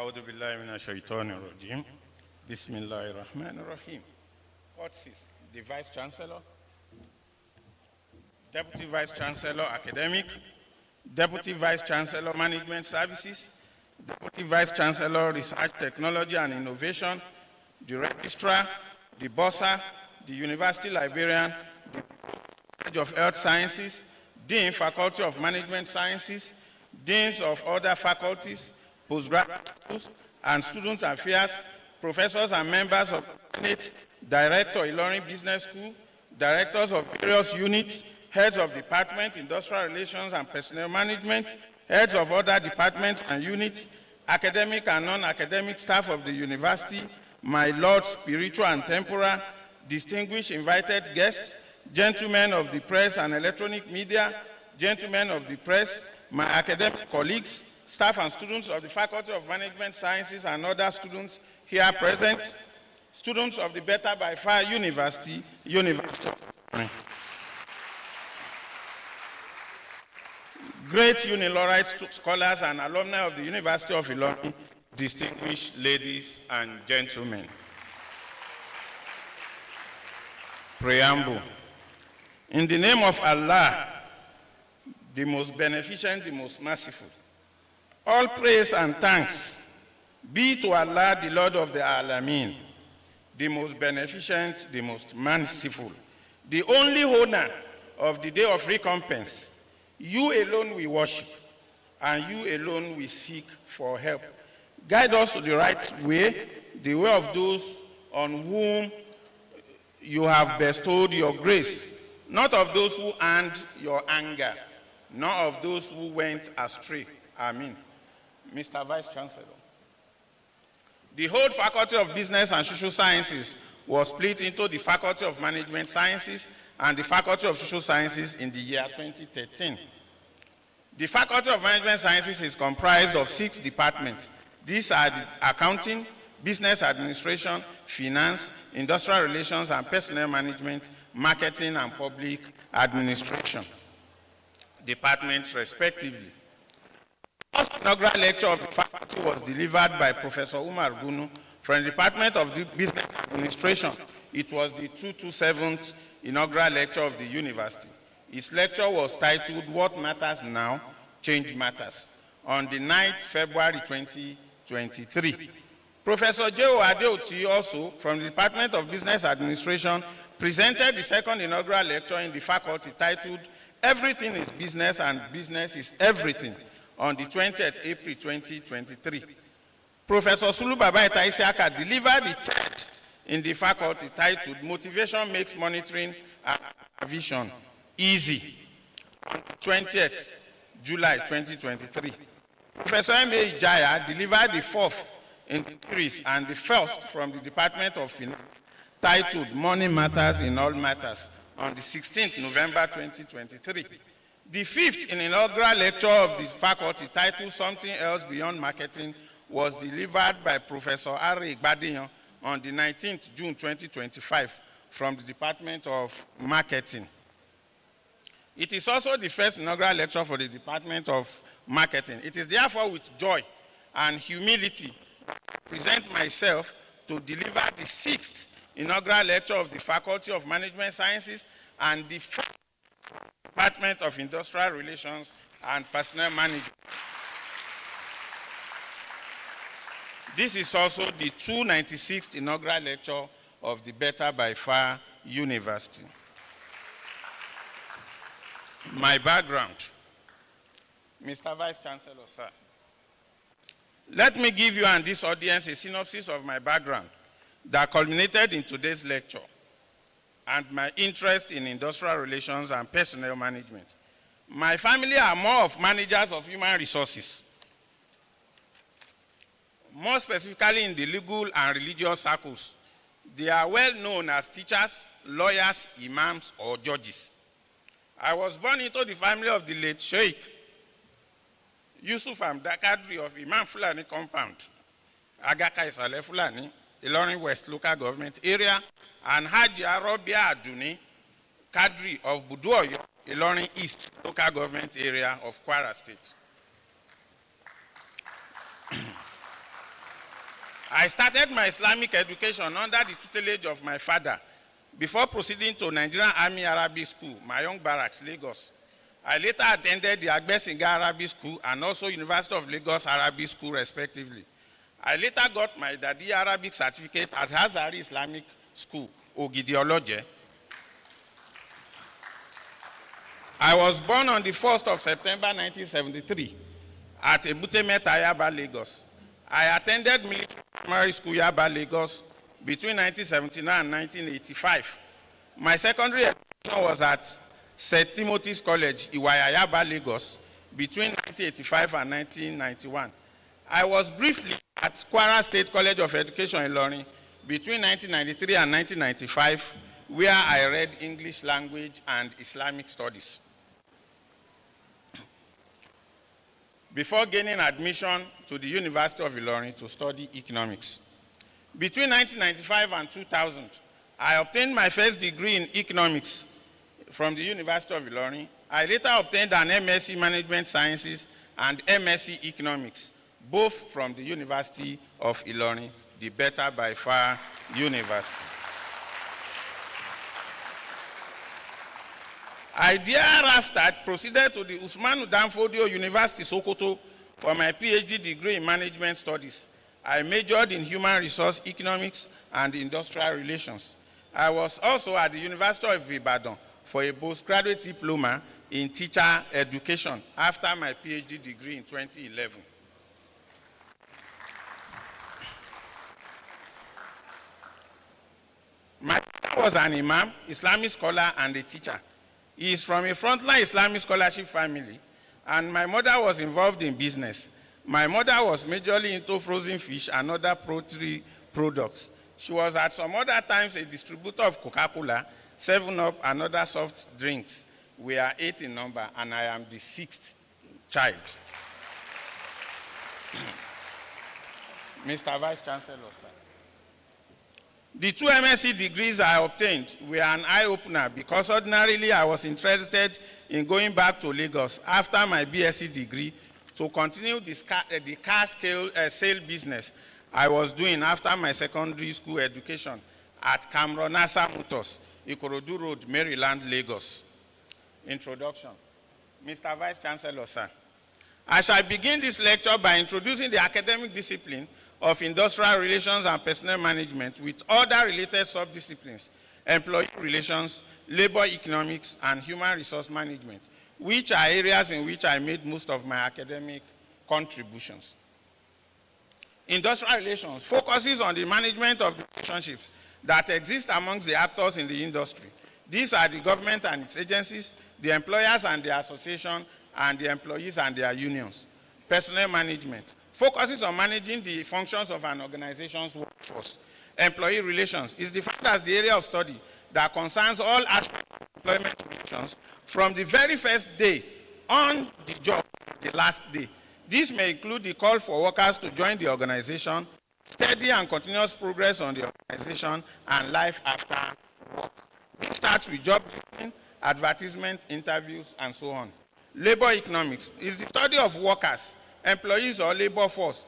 أعوذ بالله من الشيطان الرجيم. بسم الله الرحمن الرحيم. What's this? The Vice Chancellor, Deputy Vice Chancellor Academic, Deputy Vice Chancellor Management Services, Deputy Vice Chancellor Research Technology and Innovation, the Registrar, the Bursar, the University Librarian, the College of Health Sciences, Dean Faculty of Management Sciences, Deans of other faculties, postgraduate schools, and student affairs, professors and members of the Senate, Director Ilorin Business School, directors of various units, heads of department, industrial relations and personnel management, heads of other departments and units, academic and non-academic staff of the university, my lords, spiritual and temporal, distinguished invited guests, gentlemen of the press and electronic media, gentlemen of the press, my academic colleagues, staff and students of the Faculty of Management Sciences and other students here present, students of the Better by Far University. Great Unilorite scholars and alumni of the University of Ilorin, distinguished ladies and gentlemen. Preamble. In the name of Allah, the most beneficent, the most merciful, all praise and thanks be to Allah, the Lord of the Alameen, the most beneficent, the most merciful, the only owner of the day of recompense. You alone we worship, and you alone we seek for help. Guide us to the right way, the way of those on whom you have bestowed your grace, not of those who earned your anger, nor of those who went astray. Amen. Mr. Vice Chancellor, the whole Faculty of Business and Social Sciences was split into the Faculty of Management Sciences and the Faculty of Social Sciences in the year 2013. The Faculty of Management Sciences is comprised of 6 departments. These are the accounting, business administration, finance, industrial relations and personnel management, marketing and public administration departments respectively. The first inaugural lecture of the faculty was delivered by Professor Umar Gunu from the Department of Business Administration. It was the 227th inaugural lecture of the university. His lecture was titled, What Matters Now? Change Matters, on the 9th February 2023. Professor J.O. Adeoti, also from the Department of Business Administration, presented the second inaugural lecture in the faculty titled, Everything is Business and Business is Everything, on the 20th April 2023. Professor Sulu Babaita Isiaka delivered the third in the faculty titled Motivation Makes Monitoring and Vision Easy, on the 20th July 2023. Professor M.A. Ijaya delivered the fourth in the series and the first from the Department of Finance titled Money Matters in All Matters, on the 16th November 2023. The fifth in inaugural lecture of the faculty titled Something Else Beyond Marketing was delivered by Professor R. Igbadiyan on the 19th June 2025 from the Department of Marketing. It is also the first inaugural lecture for the Department of Marketing. It is therefore with joy and humility that I present myself to deliver the sixth inaugural lecture of the Faculty of Management Sciences and the first Department of Industrial Relations and Personnel Management. This is also the 296th inaugural lecture of the Better by Far University. My background, Mr. Vice Chancellor, sir. Let me give you and this audience a synopsis of my background that culminated in today's lecture and my interest in industrial relations and personnel management. My family are more of managers of human resources, more specifically in the legal and religious circles. They are well known as teachers, lawyers, imams, or judges. I was born into the family of the late Sheikh Yusuf Amda Kadiri of Imam Fulani compound, Agaka Isale Fulani, Ilorin West local government area, and Haji Arobia Aduni Kadiri of Buduoyo, Ilorin East local government area of Kwara State. I started my Islamic education under the tutelage of my father before proceeding to Nigerian Army Arabic School, Mayong Barracks, Lagos. I later attended the Agbesinga Arabic School and also University of Lagos Arabic School, respectively. I later got my Dadi Arabic certificate at Hazari Islamic School, Ogidioloje. I was born on the 1st of September 1973 at Ebutemeta, Yaba, Lagos. I attended military primary school, Yaba, Lagos, between 1979 and 1985. My secondary education was at St. Timothy's College, Iwaya, Yaba, Lagos, between 1985 and 1991. I was briefly at Kwara State College of Education in Ilorin between 1993 and 1995, where I read English language and Islamic studies. Before gaining admission to the University of Ilorin to study economics. Between 1995 and 2000, I obtained my first degree in economics from the University of Ilorin. I later obtained an MSc Management Sciences and MSc Economics, both from the University of Ilorin, the better by far university. I thereafter proceeded to the Usmanu Danfodio University, Sokoto, for my PhD degree in management studies. I majored in human resource economics and industrial relations. I was also at the University of Ibadan for a postgraduate diploma in teacher education after my PhD degree in 2011. My father was an imam, Islamic scholar, and a teacher. He is from a frontline Islamic scholarship family, and my mother was involved in business. My mother was majorly into frozen fish and other poultry products. She was at some other times a distributor of Coca-Cola, 7-Up, and other soft drinks. We are 8 in number, and I am the 6th child. Mr. Vice Chancellor, sir. The 2 MSc degrees I obtained were an eye-opener because ordinarily I was interested in going back to Lagos after my BSc degree to continue the car sale business I was doing after my secondary school education at Kamronasa Motors, Ikorodu Road, Maryland, Lagos. Introduction. Mr. Vice Chancellor, sir. I shall begin this lecture by introducing the academic discipline of industrial relations and personnel management with other related sub-disciplines, employee relations, labor economics, and human resource management, which are areas in which I made most of my academic contributions. Industrial relations focuses on the management of the relationships that exist amongst the actors in the industry. These are the government and its agencies, the employers and their association, and the employees and their unions. Personnel management focuses on managing the functions of an organization's workforce. Employee relations is defined as the area of study that concerns all aspects of employment relations from the very first day on the job to the last day. This may include the call for workers to join the organization, steady and continuous progress on the organization, and life after work. This starts with job listing, advertisement, interviews, and so on. Labor economics is the study of workers, employees or labor force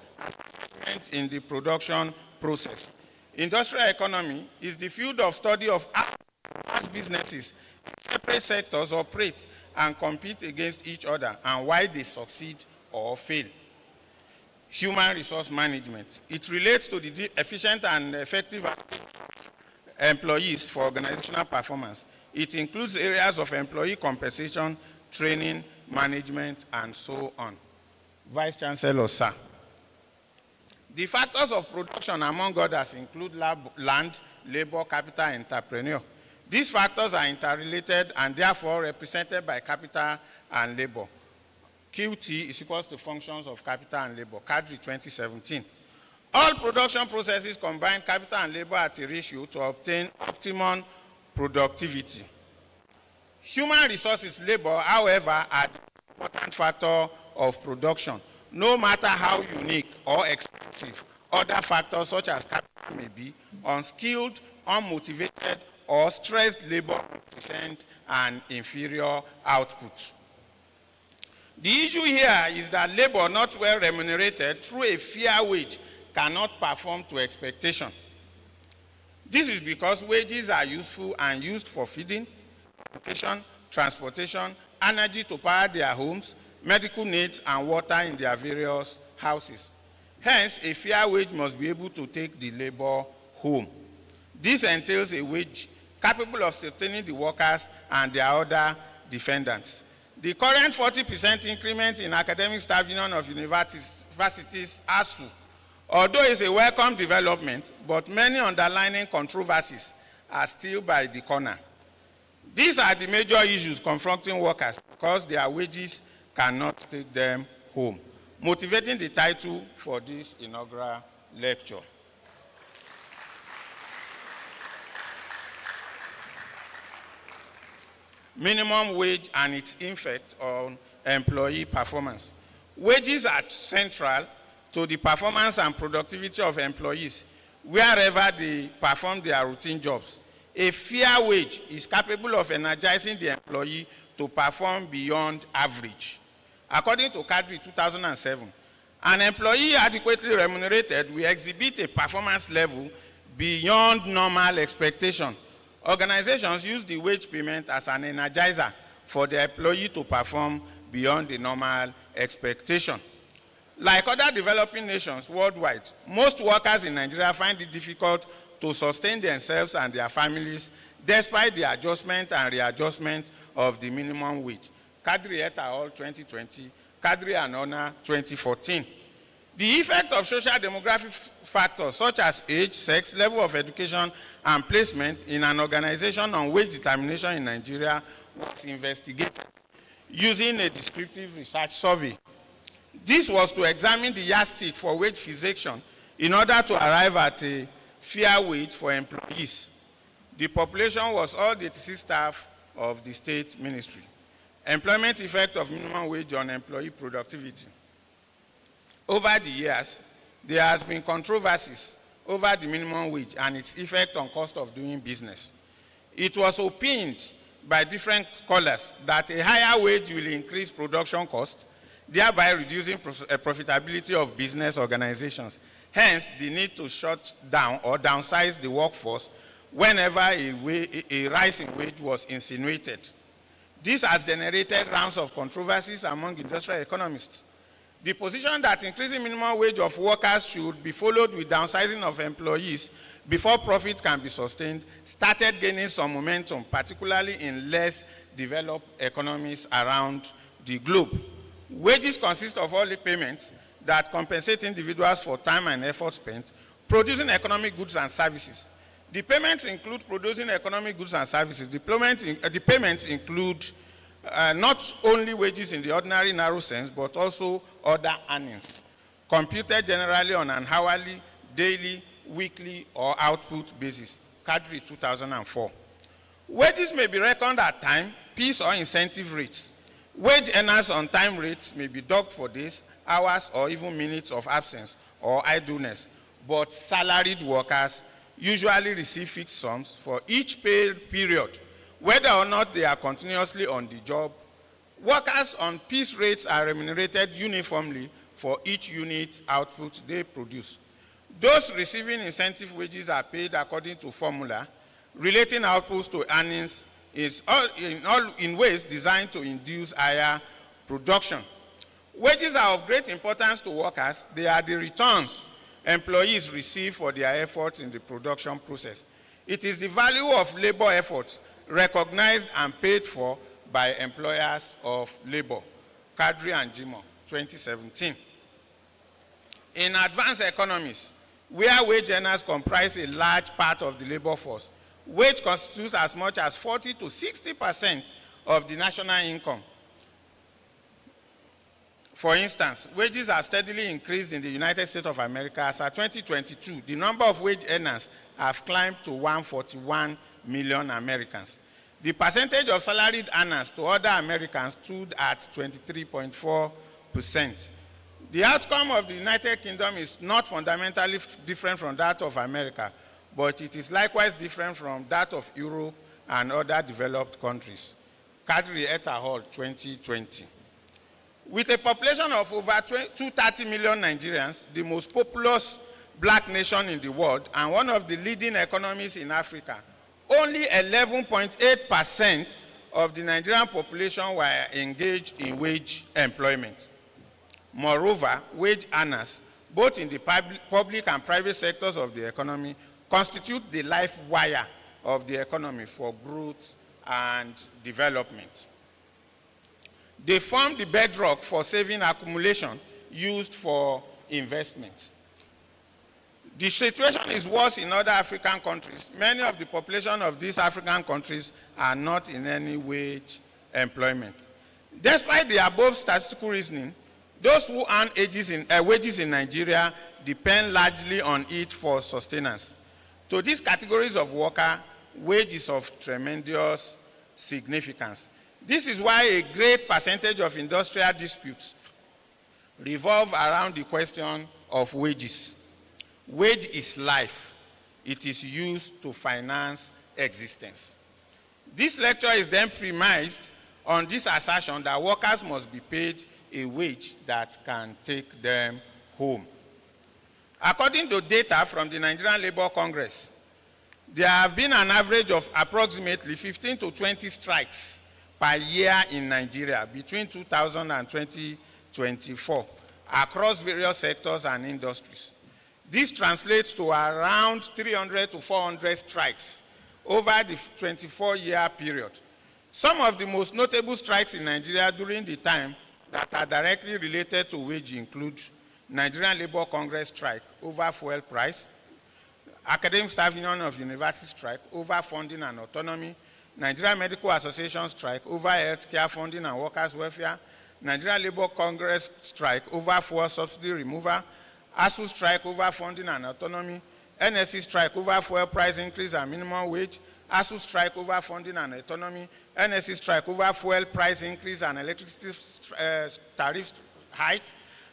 in the production process. Industrial economy is the field of study of how businesses in separate sectors operate and compete against each other and why they succeed or fail. Human resource management. It relates to the efficient and effective employees for organizational performance. It includes areas of employee compensation, training, management, and so on. Vice Chancellor, sir. The factors of production, among others, include land, labor, capital, and entrepreneur. These factors are interrelated and therefore represented by capital and labor. QT is equal to functions of capital and labor, Kadiri 2017. All production processes combine capital and labor at a ratio to obtain optimum productivity. Human resources labor, however, are the important factor of production. No matter how unique or expensive other factors such as capital may be, unskilled, unmotivated, or stressed labor represent an inferior output. The issue here is that labor not well remunerated through a fair wage cannot perform to expectation. This is because wages are useful and used for feeding, education, transportation, energy to power their homes, medical needs, and water in their various houses. Hence, a fair wage must be able to take the labor home. This entails a wage capable of sustaining the workers and their other defendants. The current 40% increment in academic staff union of universities ASU, although it's a welcome development, but many underlying controversies are still by the corner. These are the major issues confronting workers because their wages cannot take them home, motivating the title for this inaugural lecture. Minimum wage and its effect on employee performance. Wages are central to the performance and productivity of employees wherever they perform their routine jobs. A fair wage is capable of energizing the employee to perform beyond average. According to Kadiri 2007, an employee adequately remunerated will exhibit a performance level beyond normal expectation. Organizations use the wage payment as an energizer for the employee to perform beyond the normal expectation. Like other developing nations worldwide, most workers in Nigeria find it difficult to sustain themselves and their families despite the adjustment and readjustment of the minimum wage. Kadiri et al. 2020, Kadiri and Honor 2014. The effect of social demographic factors such as age, sex, level of education, and placement in an organization on wage determination in Nigeria was investigated using a descriptive research survey. This was to examine the yardstick for wage fixation in order to arrive at a fair wage for employees. The population was all the 86 staff of the state ministry. Employment effect of minimum wage on employee productivity. Over the years, there has been controversies over the minimum wage and its effect on cost of doing business. It was opined by different scholars that a higher wage will increase production costs, thereby reducing profitability of business organizations. Hence, the need to shut down or downsize the workforce whenever a rise in wage was insinuated. This has generated rounds of controversies among industrial economists. The position that increasing minimum wage of workers should be followed with downsizing of employees before profit can be sustained started gaining some momentum, particularly in less developed economies around the globe. Wages consist of all the payments that compensate individuals for time and effort spent producing economic goods and services. The payments include producing economic goods and services. The payments include not only wages in the ordinary narrow sense, but also other earnings, computed generally on an hourly, daily, weekly, or output basis. Kadiri 2004. Wages may be reckoned at time, piece, or incentive rates. Wage earners on time rates may be docked for days, hours, or even minutes of absence or idleness, but salaried workers usually receive fixed sums for each pay period, whether or not they are continuously on the job. Workers on piece rates are remunerated uniformly for each unit output they produce. Those receiving incentive wages are paid according to formula relating outputs to earnings in ways designed to induce higher production. Wages are of great importance to workers. They are the returns employees receive for their efforts in the production process. It is the value of labor efforts recognized and paid for by employers of labor. Kadiri and Jimo, 2017. In advanced economies, where wage earners comprise a large part of the labor force, wage constitutes as much as 40 to 60% of the national income. For instance, wages have steadily increased in the United States of America. As of 2022, the number of wage earners have climbed to 141 million Americans. The percentage of salaried earners to other Americans stood at 23.4%. The outcome of the United Kingdom is not fundamentally different from that of America, but it is likewise different from that of Europe and other developed countries. Kadiri et al. 2020. With a population of over 230 million Nigerians, the most populous black nation in the world and one of the leading economies in Africa, only 11.8% of the Nigerian population were engaged in wage employment. Moreover, wage earners, both in the public and private sectors of the economy, constitute the life wire of the economy for growth and development. They form the bedrock for saving accumulation used for investments. The situation is worse in other African countries. Many of the population of these African countries are not in any wage employment. Despite the above statistical reasoning, those who earn wages in Nigeria depend largely on it for sustenance. To these categories of worker, wage is of tremendous significance. This is why a great percentage of industrial disputes revolve around the question of wages. Wage is life. It is used to finance existence. This lecture is then premised on this assertion that workers must be paid a wage that can take them home. According to data from the Nigerian Labour Congress, there have been an average of approximately 15 to 20 strikes per year in Nigeria between 2000 and 2024 across various sectors and industries. This translates to around 300 to 400 strikes over the 24-year period. Some of the most notable strikes in Nigeria during the time that are directly related to wage include Nigerian Labour Congress strike over fuel price, Academic Staff Union of University strike over funding and autonomy, Nigerian Medical Association strike over healthcare funding and workers' welfare, Nigerian Labour Congress strike over fuel subsidy removal, ASU strike over funding and autonomy, NSC strike over fuel price increase and minimum wage, ASU strike over funding and autonomy, NSC strike over fuel price increase and electricity tariff hike,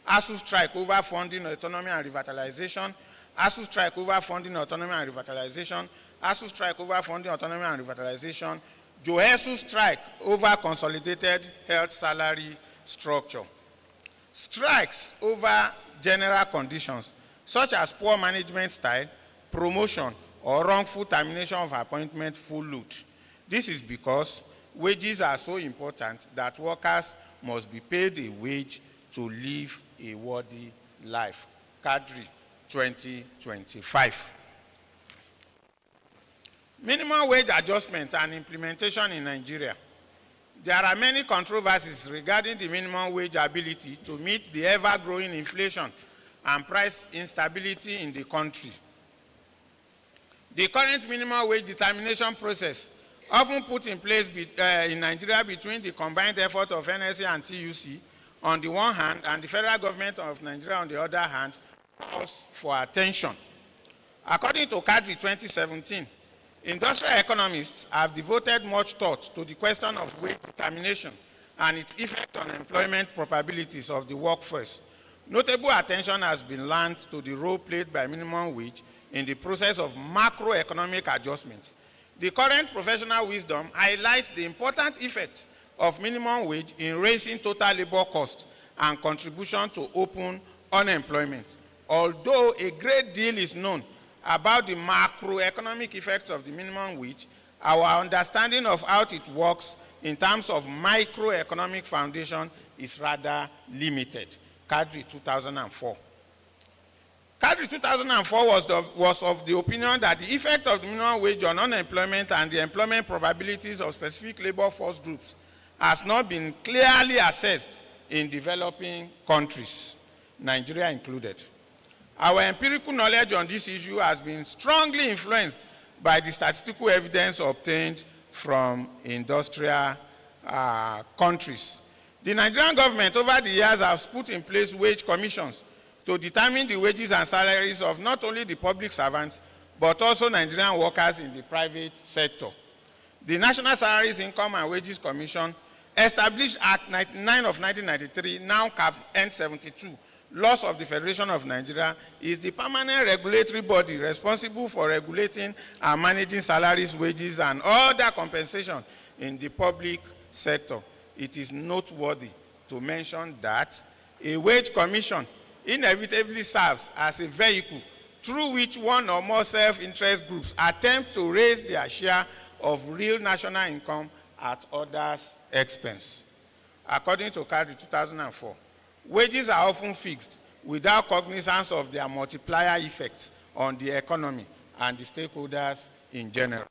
ASU strike over funding, autonomy and revitalization, ASU strike over funding, autonomy and revitalization, ASU strike over funding, autonomy and revitalization, JOESU strike over consolidated health salary structure. Strikes over general conditions such as poor management style, promotion, or wrongful termination of appointment full load. This is because wages are so important that workers must be paid a wage to live a worthy life. Kadiri, 2025. Minimum wage adjustment and implementation in Nigeria. There are many controversies regarding the minimum wage ability to meet the ever-growing inflation and price instability in the country. The current minimum wage determination process, often put in place in Nigeria between the combined effort of NSA and TUC on the one hand and the federal government of Nigeria on the other hand, calls for attention. According to Kadiri 2017, industrial economists have devoted much thought to the question of wage determination and its effect on employment probabilities of the workforce. Notable attention has been lent to the role played by minimum wage in the process of macroeconomic adjustments. The current professional wisdom highlights the important effect of minimum wage in raising total labor cost and contribution to open unemployment. Although a great deal is known about the macroeconomic effects of the minimum wage, our understanding of how it works in terms of microeconomic foundation is rather limited. Kadiri 2004. Kadiri 2004 was of the opinion that the effect of the minimum wage on unemployment and the employment probabilities of specific labor force groups has not been clearly assessed in developing countries, Nigeria included. Our empirical knowledge on this issue has been strongly influenced by the statistical evidence obtained from industrial countries. The Nigerian government over the years has put in place wage commissions to determine the wages and salaries of not only the public servants, but also Nigerian workers in the private sector. The National Salaries, Income and Wages Commission, established Act 99 of 1993, now Cap N72, Laws of the Federation of Nigeria, is the permanent regulatory body responsible for regulating and managing salaries, wages, and other compensation in the public sector. It is noteworthy to mention that a wage commission inevitably serves as a vehicle through which one or more self-interest groups attempt to raise their share of real national income at others' expense. According to Kadiri 2004, wages are often fixed without cognizance of their multiplier effects on the economy and the stakeholders in general.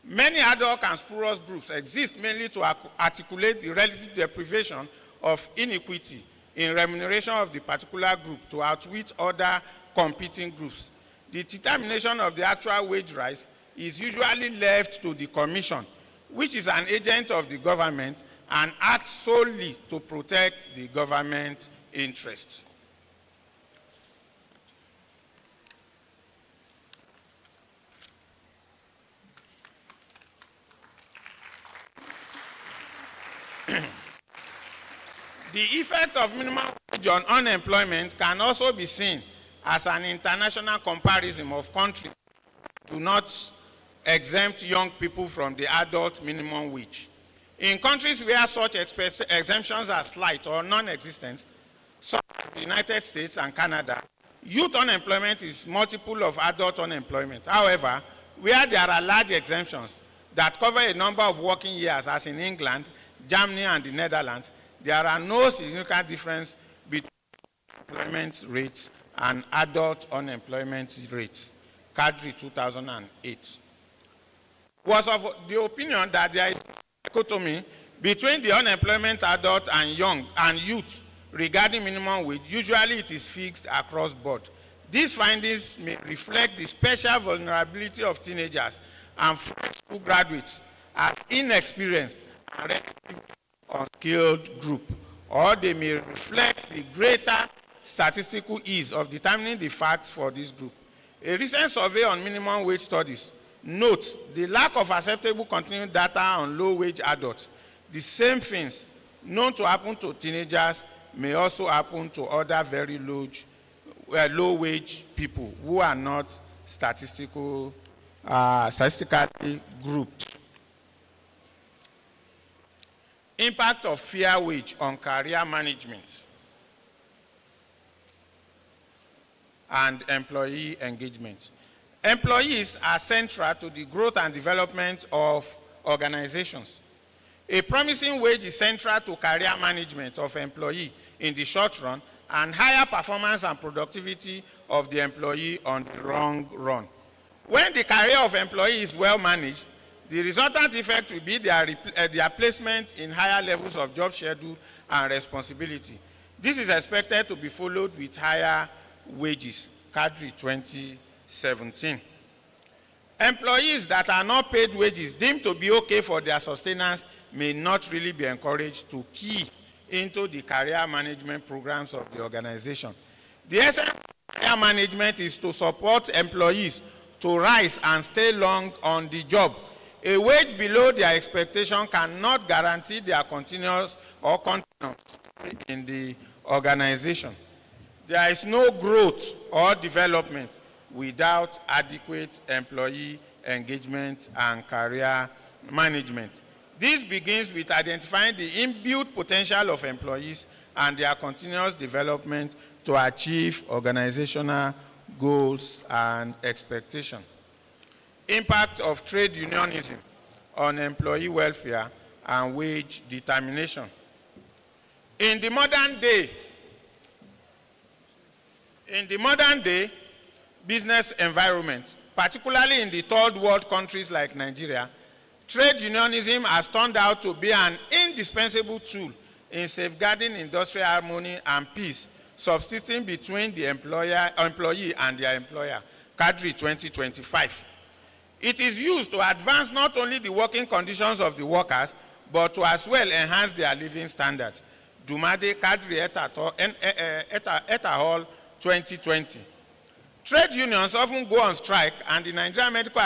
Many ad hoc and spurious groups exist mainly to articulate the relative deprivation of inequity in remuneration of the particular group to outwit other competing groups. The determination of the actual wage rise is usually left to the Commission, which is an agent of the government and acts solely to protect the government interests. The effect of minimum wage on unemployment can also be seen as an international comparison of countries that do not exempt young people from the adult minimum wage. In countries where such exemptions are slight or non-existent, such as the United States and Canada, youth unemployment is multiple of adult unemployment. However, where there are large exemptions that cover a number of working years, as in England, Germany, and the Netherlands, there are no significant difference between employment rates and adult unemployment rates. Kadiri 2008 was of the opinion that there is a dichotomy between the unemployment adult and young and youth regarding minimum wage. Usually it is fixed across board. These findings may reflect the special vulnerability of teenagers and fresh school graduates as inexperienced and relatively unskilled group, or they may reflect the greater statistical ease of determining the facts for this group. A recent survey on minimum wage studies notes the lack of acceptable continuing data on low-wage adults. The same things known to happen to teenagers may also happen to other very low-wage people who are not statistically grouped. Impact of fair wage on career management and employee engagement. Employees are central to the growth and development of organizations. A promising wage is central to career management of employee in the short run and higher performance and productivity of the employee on the long run. When the career of employee is well managed, the resultant effect will be their placement in higher levels of job schedule and responsibility. This is expected to be followed with higher wages. Kadiri 2017. Employees that are not paid wages deemed to be okay for their sustenance may not really be encouraged to key into the career management programs of the organization. The essence of career management is to support employees to rise and stay long on the job. A wage below their expectation cannot guarantee their continuance in the organization. There is no growth or development without adequate employee engagement and career management. This begins with identifying the inbuilt potential of employees and their continuous development to achieve organizational goals and expectations. Impact of trade unionism on employee welfare and wage determination. In the modern day business environment, particularly in the third world countries like Nigeria, trade unionism has turned out to be an indispensable tool in safeguarding industrial harmony and peace, subsisting between the employee and their employer. Kadiri 2025. It is used to advance not only the working conditions of the workers, but to as well enhance their living standards. Dumade Kadiri et al. 2020. Trade unions often go on strike, and the Nigerian Medical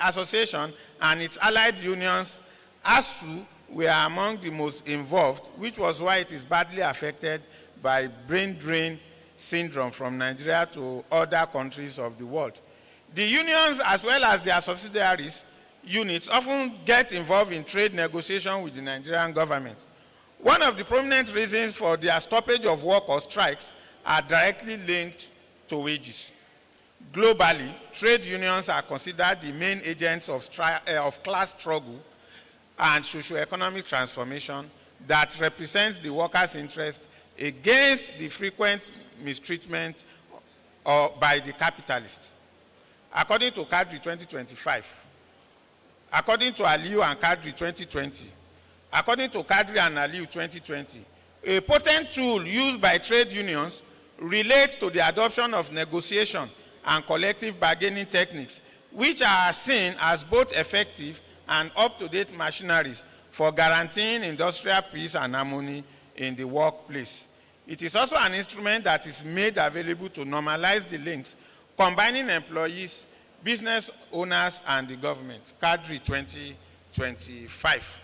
Association and its allied unions, ASU, were among the most involved, which was why it is badly affected by brain drain syndrome from Nigeria to other countries of the world. The unions, as well as their subsidiaries, units often get involved in trade negotiation with the Nigerian government. One of the prominent reasons for their stoppage of work or strikes are directly linked to wages. Globally, trade unions are considered the main agents of class struggle and socio-economic transformation that represents the workers' interest against the frequent mistreatment by the capitalists. According to Kadiri 2025, according to Aliyu and Kadiri 2020, according to Kadiri and Aliyu 2020, a potent tool used by trade unions relates to the adoption of negotiation and collective bargaining techniques, which are seen as both effective and up-to-date machineries for guaranteeing industrial peace and harmony in the workplace. It is also an instrument that is made available to normalize the links combining employees, business owners, and the government. Kadiri 2025.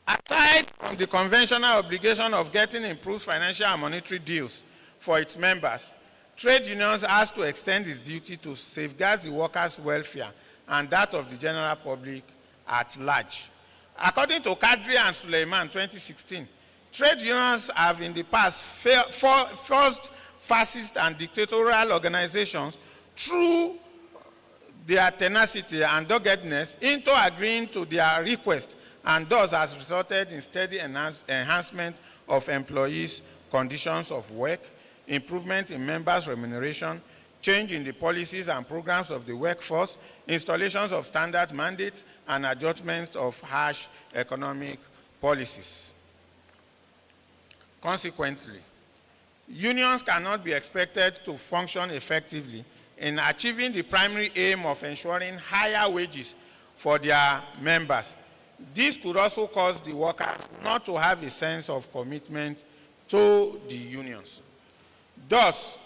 Aside from the conventional obligation of getting improved financial and monetary deals for its members, trade unions has to extend its duty to safeguard the workers' welfare and that of the general public at large. According to Kadiri and Suleiman 2016, trade unions have in the past forced fascist and dictatorial organizations through their tenacity and doggedness into agreeing to their request, and thus has resulted in steady enhancement of employees' conditions of work, improvement in members' remuneration, change in the policies and programs of the workforce, installations of standard mandates, and adjustments of harsh economic policies. Consequently, unions cannot be expected to function effectively in achieving the primary aim of ensuring higher wages for their members. This could also cause the workers not to have a sense of commitment to the unions. Thus,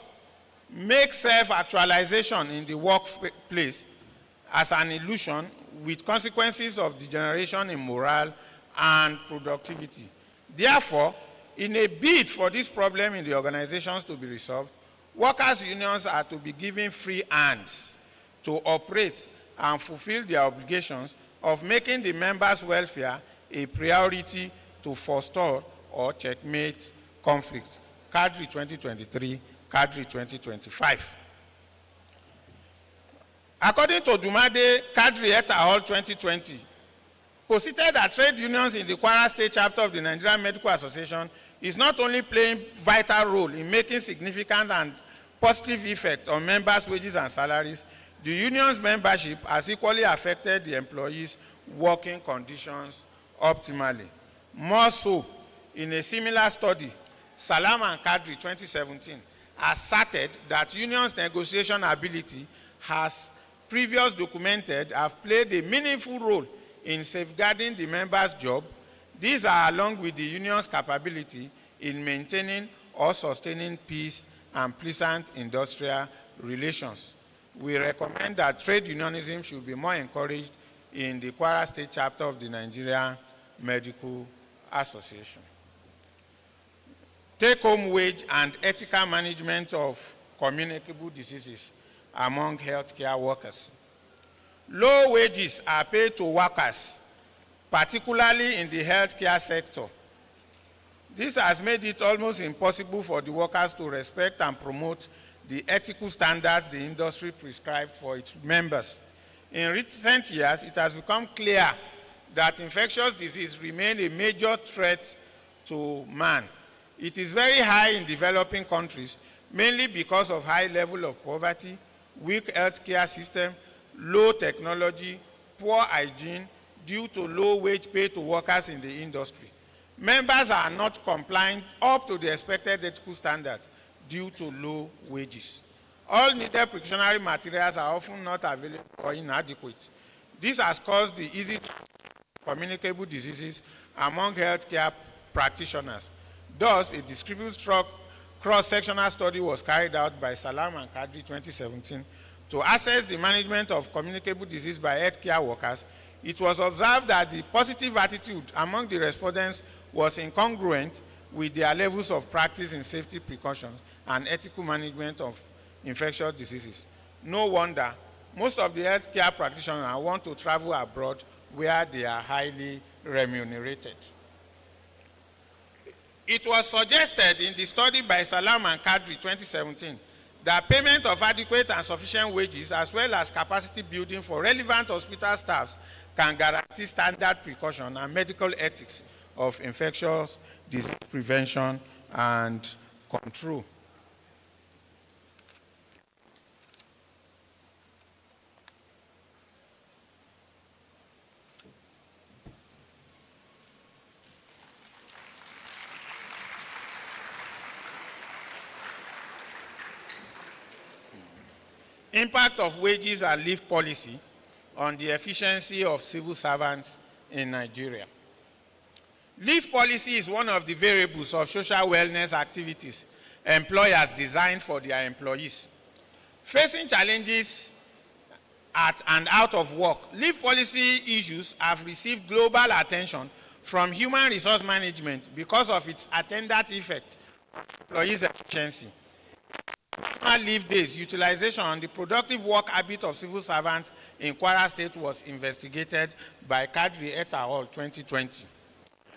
make self-actualization in the workplace as an illusion with consequences of degeneration in morale and productivity. Therefore, in a bid for this problem in the organizations to be resolved, workers' unions are to be given free hands to operate and fulfill their obligations of making the members' welfare a priority to forestall or checkmate conflict. Kadiri 2023, Kadiri 2025. According to Jumade Kadiri et al. 2020, posited that trade unions in the Kwara State chapter of the Nigerian Medical Association is not only playing vital role in making significant and positive effect on members' wages and salaries, the union's membership has equally affected the employees' working conditions optimally. More so, in a similar study, Salam and Kadiri 2017 asserted that unions' negotiation ability has previous documented have played a meaningful role in safeguarding the members' job. These are along with the union's capability in maintaining or sustaining peace and pleasant industrial relations. We recommend that trade unionism should be more encouraged in the Kwara State chapter of the Nigerian Medical Association. Take-home wage and ethical management of communicable diseases among healthcare workers. Low wages are paid to workers, particularly in the healthcare sector. This has made it almost impossible for the workers to respect and promote the ethical standards the industry prescribed for its members. In recent years, it has become clear that infectious disease remain a major threat to man. It is very high in developing countries, mainly because of high level of poverty, weak healthcare system, low technology, poor hygiene, due to low wage pay to workers in the industry. Members are not complying up to the expected ethical standards due to low wages. All needed precautionary materials are often not available or inadequate. This has caused the easy communicable diseases among healthcare practitioners. Thus, a descriptive cross-sectional study was carried out by Salam and Kadiri 2017 to assess the management of communicable disease by healthcare workers. It was observed that the positive attitude among the respondents was incongruent with their levels of practice in safety precautions and ethical management of infectious diseases. No wonder most of the healthcare practitioners want to travel abroad where they are highly remunerated. It was suggested in the study by Salam and Kadiri 2017 The payment of adequate and sufficient wages, as well as capacity building for relevant hospital staffs, can guarantee standard precaution and medical ethics of infectious disease prevention and control. Impact of wages and leave policy on the efficiency of civil servants in Nigeria. Leave policy is one of the variables of social wellness activities employers designed for their employees. Facing challenges at and out of work, leave policy issues have received global attention from human resource management because of its attendant effect on employees' efficiency. Leave days utilization on the productive work habit of civil servants in Kwara State was investigated by Kadiri et al. 2020.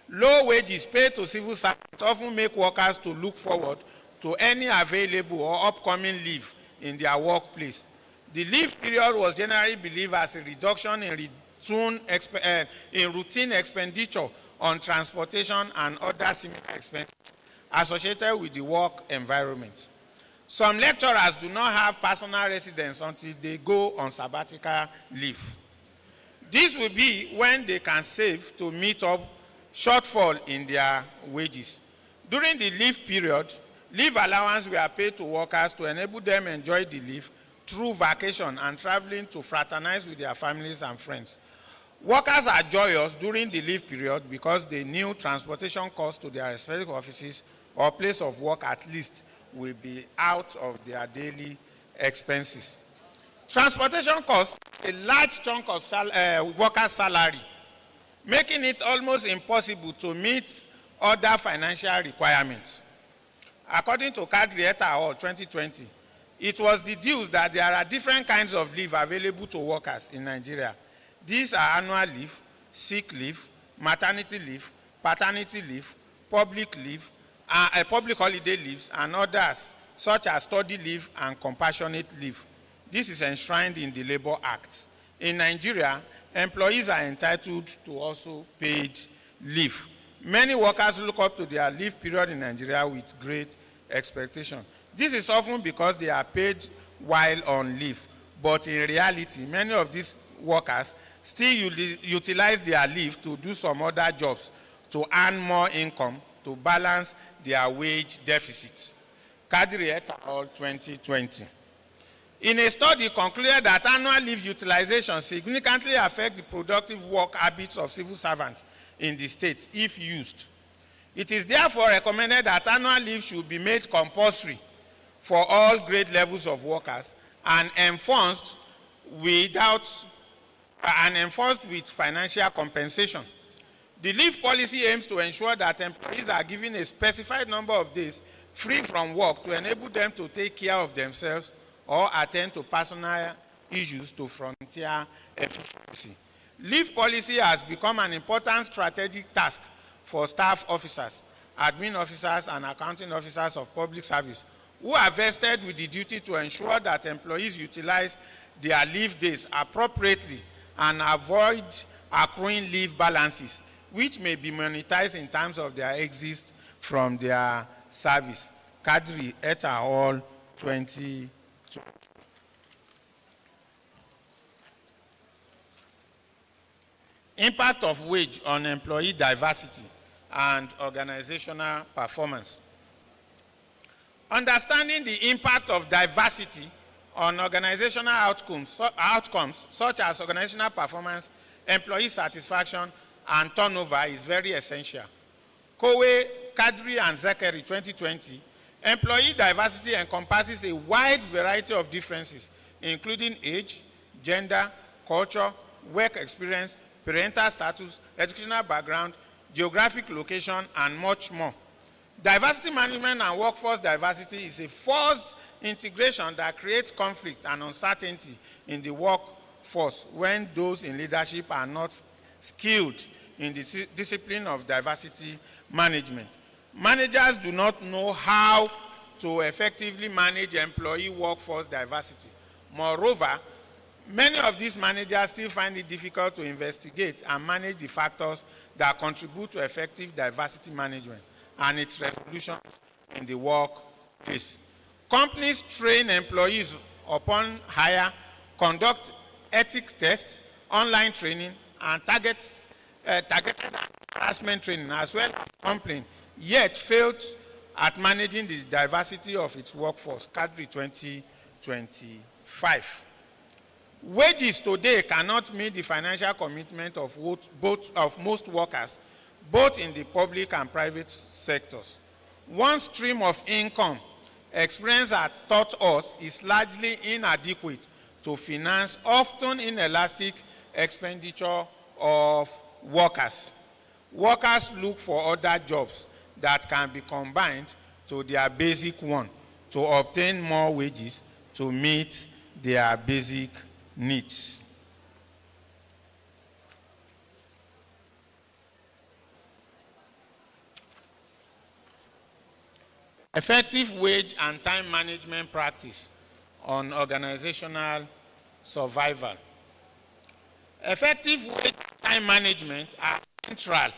Low wages paid to civil servants often make workers to look forward to any available or upcoming leave in their workplace. The leave period was generally believed as a reduction in routine expenditure on transportation and other similar expenses associated with the work environment. Some lecturers do not have personal residence until they go on sabbatical leave. This will be when they can save to meet up shortfall in their wages. During the leave period, leave allowance were paid to workers to enable them enjoy the leave through vacation and traveling to fraternize with their families and friends. Workers are joyous during the leave period because they knew transportation costs to their respective offices or place of work at least will be out of their daily expenses. Transportation costs a large chunk of workers' salary, making it almost impossible to meet other financial requirements. According to Kadiri et al. 2020, it was deduced that there are different kinds of leave available to workers in Nigeria. These are annual leave, sick leave, maternity leave, paternity leave, public leave, public holiday leaves, and others, such as study leave and compassionate leave. This is enshrined in the Labor Act. In Nigeria, employees are entitled to also paid leave. Many workers look up to their leave period in Nigeria with great expectation. This is often because they are paid while on leave. But in reality, many of these workers still utilize their leave to do some other jobs to earn more income to balance their wage deficit. Kadiri et al. 2020. In a study concluded that annual leave utilization significantly affects the productive work habits of civil servants in the state if used. It is therefore recommended that annual leave should be made compulsory for all grade levels of workers and enforced with financial compensation. The leave policy aims to ensure that employees are given a specified number of days free from work to enable them to take care of themselves or attend to personal issues to frontier efficiency. Leave policy has become an important strategic task for staff officers, admin officers, and accounting officers of public service who are vested with the duty to ensure that employees utilize their leave days appropriately and avoid accruing leave balances, which may be monetized in terms of their exit from their service. Kadiri et al. 2020. Impact of wage on employee diversity and organizational performance. Understanding the impact of diversity on organizational outcomes such as organizational performance, employee satisfaction, and turnover is very essential. Kowe, Kadiri, and Zekeri 2020, employee diversity encompasses a wide variety of differences, including age, gender, culture, work experience, parental status, educational background, geographic location, and much more. Diversity management and workforce diversity is a forced integration that creates conflict and uncertainty in the workforce when those in leadership are not skilled in the discipline of diversity management. Managers do not know how to effectively manage employee workforce diversity. Moreover, many of these managers still find it difficult to investigate and manage the factors that contribute to effective diversity management and its resolution in the workplace. Companies train employees upon hire, conduct ethics tests, online training, and targeted harassment training, as well as complaint, yet failed at managing the diversity of its workforce. Kadiri 2025. Wages today cannot meet the financial commitment of most workers, both in the public and private sectors. One stream of income experience has taught us is largely inadequate to finance often inelastic expenditure of workers. Workers look for other jobs that can be combined to their basic one to obtain more wages to meet their basic needs. Effective wage and time management practice on organizational survival. Effective wage and time management are central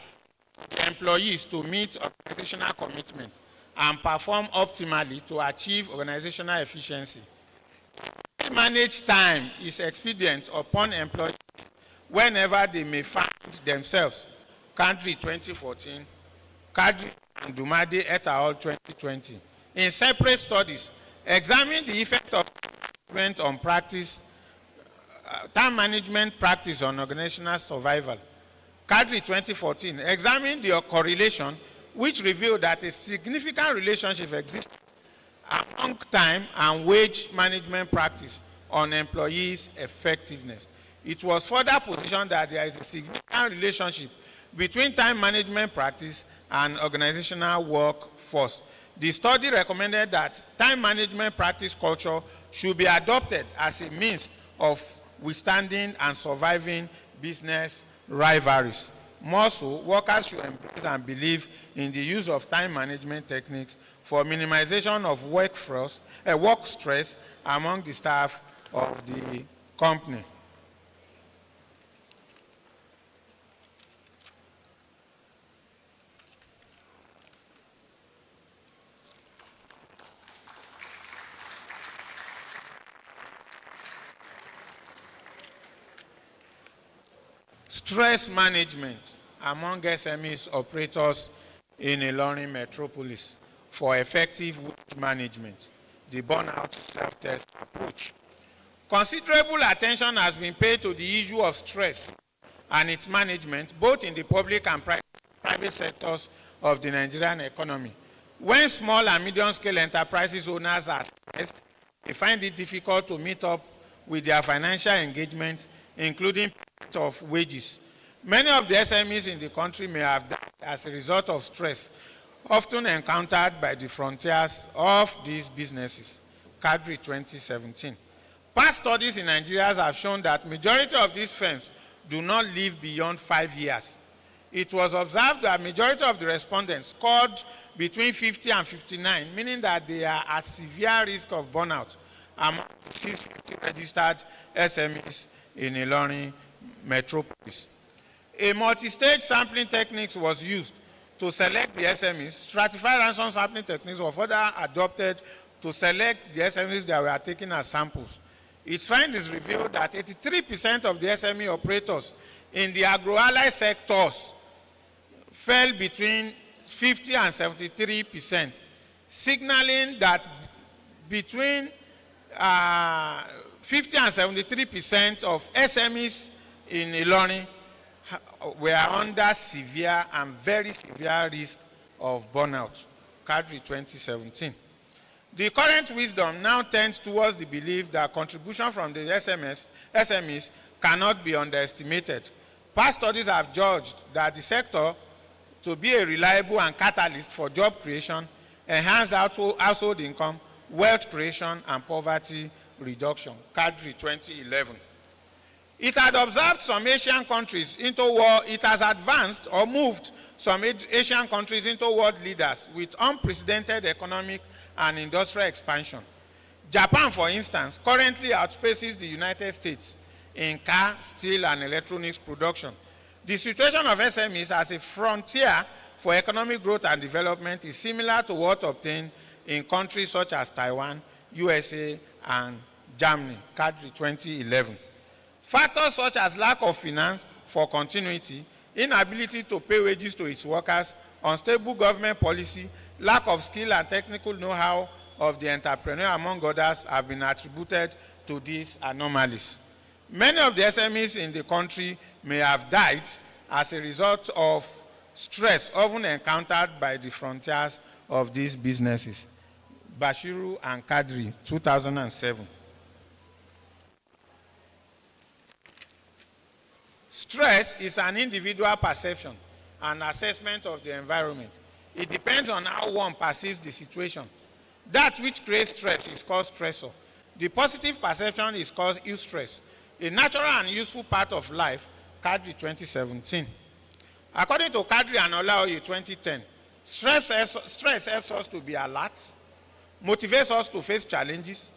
to employees to meet organizational commitment and perform optimally to achieve organizational efficiency. Managed time is expedient upon employees whenever they may find themselves. Kadiri 2014, Kadiri and Dumade et al. 2020. In separate studies, examine the effect of time management practice on organizational survival. Kadiri 2014, examine the correlation which revealed that a significant relationship exists among time and wage management practice on employees' effectiveness. It was further positioned that there is a significant relationship between time management practice and organizational workforce. The study recommended that time management practice culture should be adopted as a means of withstanding and surviving business rivalries. More so, workers should embrace and believe in the use of time management techniques for minimization of work stress among the staff of the company. Stress management among SMEs operators in Ilorin metropolis for effective wage management, the burnout self-test approach. Considerable attention has been paid to the issue of stress and its management, both in the public and private sectors of the Nigerian economy. When small and medium-scale enterprises owners are stressed, they find it difficult to meet up with their financial engagements, including payment of wages. Many of the SMEs in the country may have died as a result of stress, often encountered by the frontiers of these businesses. Kadiri 2017. Past studies in Nigeria have shown that majority of these firms do not live beyond 5 years. It was observed that majority of the respondents scored between 50 and 59, meaning that they are at severe risk of burnout among 650 registered SMEs in Ilorin metropolis. A multi-stage sampling technique was used to select the SMEs. Stratified random sampling techniques were further adopted to select the SMEs that were taken as samples. Its findings revealed that 83% of the SME operators in the agro-allied sectors fell between 50 and 73%, signaling that between 50 and 73% of SMEs in Ilorin were under severe and very severe risk of burnout. Kadiri 2017. The current wisdom now tends towards the belief that contribution from the SMEs cannot be underestimated. Past studies have judged that the sector to be a reliable and catalyst for job creation, enhanced household income, wealth creation, and poverty reduction. Kadiri 2011. It had observed some Asian countries into war. It has advanced or moved some Asian countries into world leaders with unprecedented economic and industrial expansion. Japan, for instance, currently outpaces the United States in car, steel, and electronics production. The situation of SMEs as a frontier for economic growth and development is similar to what obtained in countries such as Taiwan, USA, and Germany, Kadiri 2011. Factors such as lack of finance for continuity, inability to pay wages to its workers, unstable government policy, lack of skill and technical know-how of the entrepreneur, among others, have been attributed to these anomalies. Many of the SMEs in the country may have died as a result of stress often encountered by the frontiers of these businesses. Bashiru and Kadiri, 2007. Stress is an individual perception and assessment of the environment. It depends on how one perceives the situation. That which creates stress is called stressor. The positive perception is called eustress, a natural and useful part of life, Kadiri 2017. According to Kadiri and Olaoye 2010, stress helps us to be alert, motivates us to face challenges,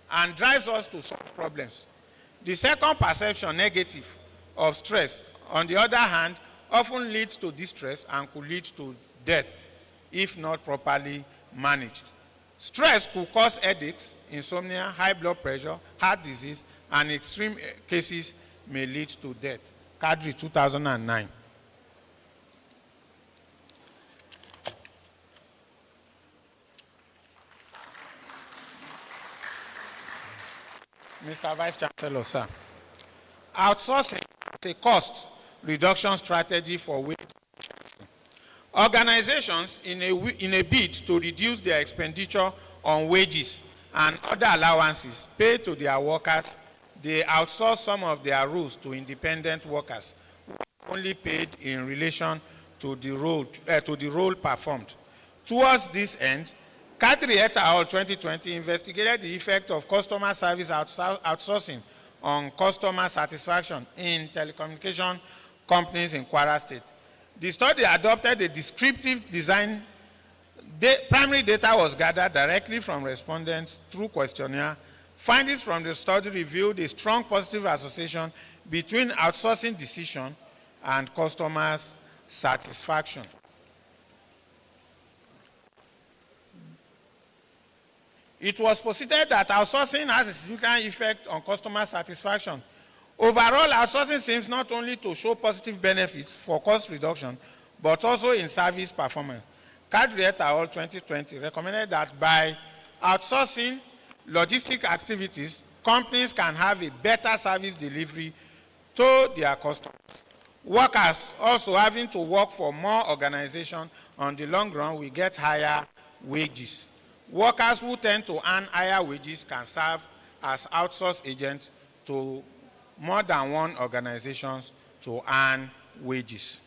and drives us to solve problems. The second perception, negative, of stress, on the other hand, often leads to distress and could lead to death if not properly managed. Stress could cause headaches, insomnia, high blood pressure, heart disease, and in extreme cases may lead to death. Kadiri 2009. Mr. Vice Chancellor, sir. Outsourcing is a cost reduction strategy for wage. Organizations in a bid to reduce their expenditure on wages and other allowances paid to their workers, they outsource some of their roles to independent workers, only paid in relation to the role performed. Towards this end, Kadiri et al. 2020 investigated the effect of customer service outsourcing on customer satisfaction in telecommunication companies in Kwara State. The study adopted a descriptive design. Primary data was gathered directly from respondents through questionnaire. Findings from the study revealed a strong positive association between outsourcing decision and customers' satisfaction. It was posited that outsourcing has a significant effect on customer satisfaction. Overall, outsourcing seems not only to show positive benefits for cost reduction, but also in service performance. Kadiri et al. 2020 recommended that by outsourcing logistic activities, companies can have a better service delivery to their customers. Workers also having to work for more organization on the long run will get higher wages. Workers who tend to earn higher wages can serve as outsourced agents to more than one organization to earn wages.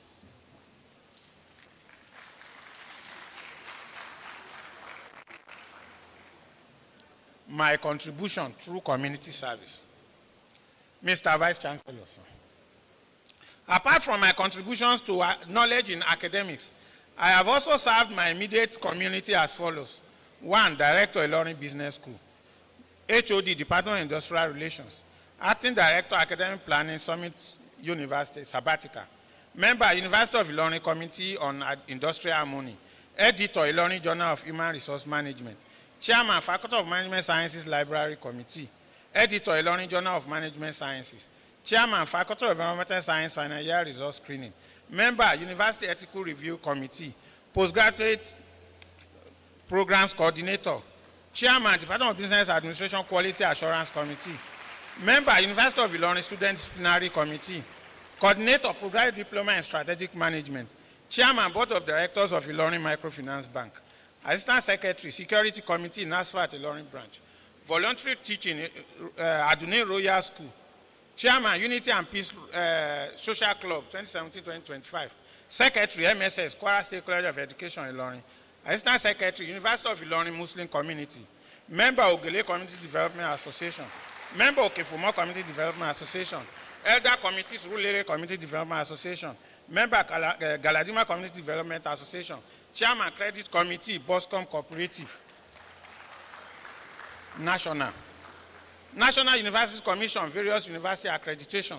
My contribution through community service. Mr. Vice Chancellor, sir. Apart from my contributions to knowledge in academics, I have also served my immediate community as follows. 1, Director, Ilorin Business School. HOD, Department of Industrial Relations. Acting Director, Academic Planning, Summit University, Sabatica. Member, University of Ilorin Committee on Industrial Harmony. Editor, Ilorin Journal of Human Resource Management. Chairman, Faculty of Management Sciences Library Committee. Editor, Ilorin Journal of Management Sciences. Chairman, Faculty of Environmental Science Final Year Resource Screening. Member, University Ethical Review Committee. Postgraduate Programs Coordinator. Chairman, Department of Business Administration Quality Assurance Committee. Member, University of Ilorin Student Disciplinary Committee. Coordinator, Postgraduate Diploma in Strategic Management. Chairman, Board of Directors of Ilorin Microfinance Bank. Assistant Secretary, Security Committee, NASFAT Ilorin Branch. Voluntary Teaching, Adune Royal School. Chairman, Unity and Peace Social Club, 2017-2025. Secretary, MSS, Kwara State College of Education, Ilorin. Assistant Secretary, University of Ilorin Muslim Community. Member, Ogele Community Development Association. Member, Okefumo Community Development Association. Elder Committees, Rural Area Community Development Association. Member, Galadima Community Development Association. Chairman, Credit Committee, Boscom Cooperative. National Universities Commission, various university accreditation,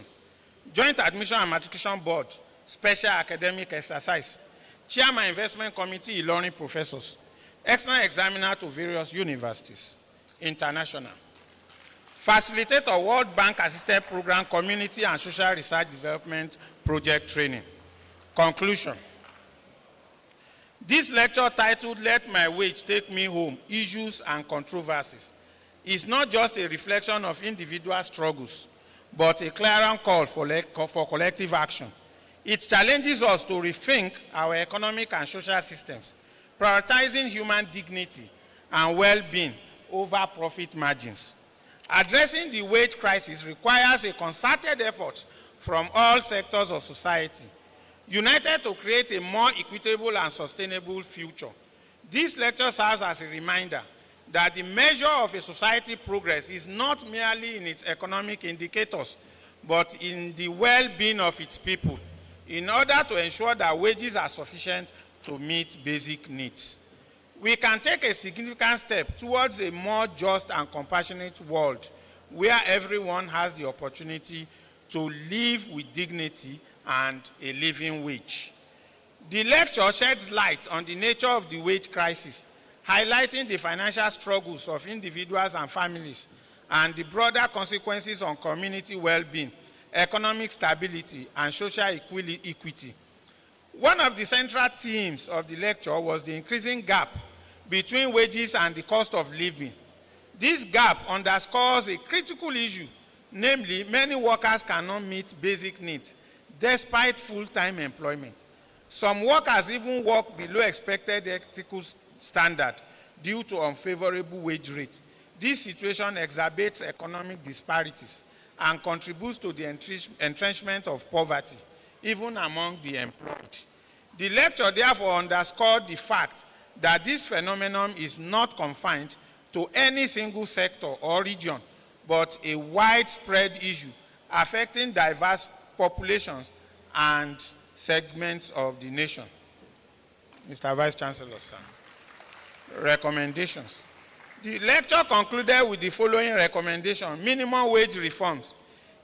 Joint Admission and Matriculation Board, special academic exercise, Chairman Investment Committee, Ilorin professors, external examiner to various universities. International. Facilitator World Bank Assisted Program, Community and Social Research Development Project Training. Conclusion. This lecture titled, Let My Wage Take Me Home, Issues and Controversies, is not just a reflection of individual struggles, but a clarion call for collective action. It challenges us to rethink our economic and social systems, prioritizing human dignity and well-being over profit margins. Addressing the wage crisis requires a concerted effort from all sectors of society, united to create a more equitable and sustainable future. This lecture serves as a reminder that the measure of a society's progress is not merely in its economic indicators, but in the well-being of its people, in order to ensure that wages are sufficient to meet basic needs. We can take a significant step towards a more just and compassionate world where everyone has the opportunity to live with dignity and a living wage. The lecture sheds light on the nature of the wage crisis, highlighting the financial struggles of individuals and families and the broader consequences on community well-being, economic stability, and social equity. One of the central themes of the lecture was the increasing gap between wages and the cost of living. This gap underscores a critical issue, namely, many workers cannot meet basic needs despite full-time employment. Some workers even work below expected ethical standard due to unfavorable wage rate. This situation exacerbates economic disparities and contributes to the entrenchment of poverty, even among the employed. The lecture therefore underscored the fact that this phenomenon is not confined to any single sector or region, but a widespread issue affecting diverse populations and segments of the nation. Mr. Vice Chancellor, sir. Recommendations. The lecture concluded with the following recommendation: minimum wage reforms.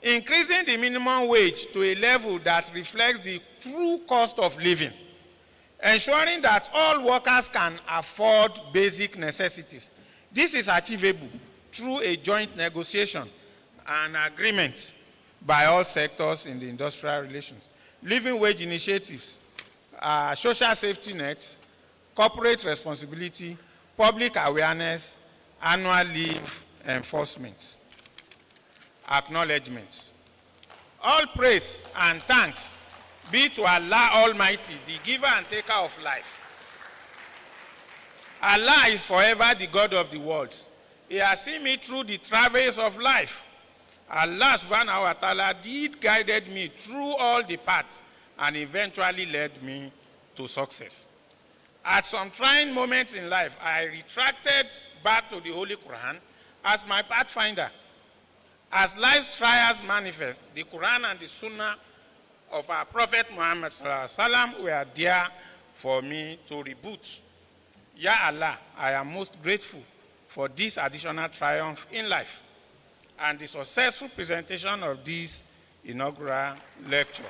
Increasing the minimum wage to a level that reflects the true cost of living. Ensuring that all workers can afford basic necessities. This is achievable through a joint negotiation and agreement by all sectors in the industrial relations. Living wage initiatives, social safety nets, corporate responsibility, public awareness, annual leave enforcement. Acknowledgements. All praise and thanks be to Allah Almighty, the giver and taker of life. Allah is forever the God of the worlds. He has seen me through the travails of life. Allah subhanahu wa ta'ala did guided me through all the paths and eventually led me to success. At some trying moments in life, I retracted back to the Holy Quran as my pathfinder. As life's trials manifest, the Quran and the Sunnah of our Prophet Muhammad were there for me to reboot. Ya Allah, I am most grateful for this additional triumph in life and the successful presentation of this inaugural lecture.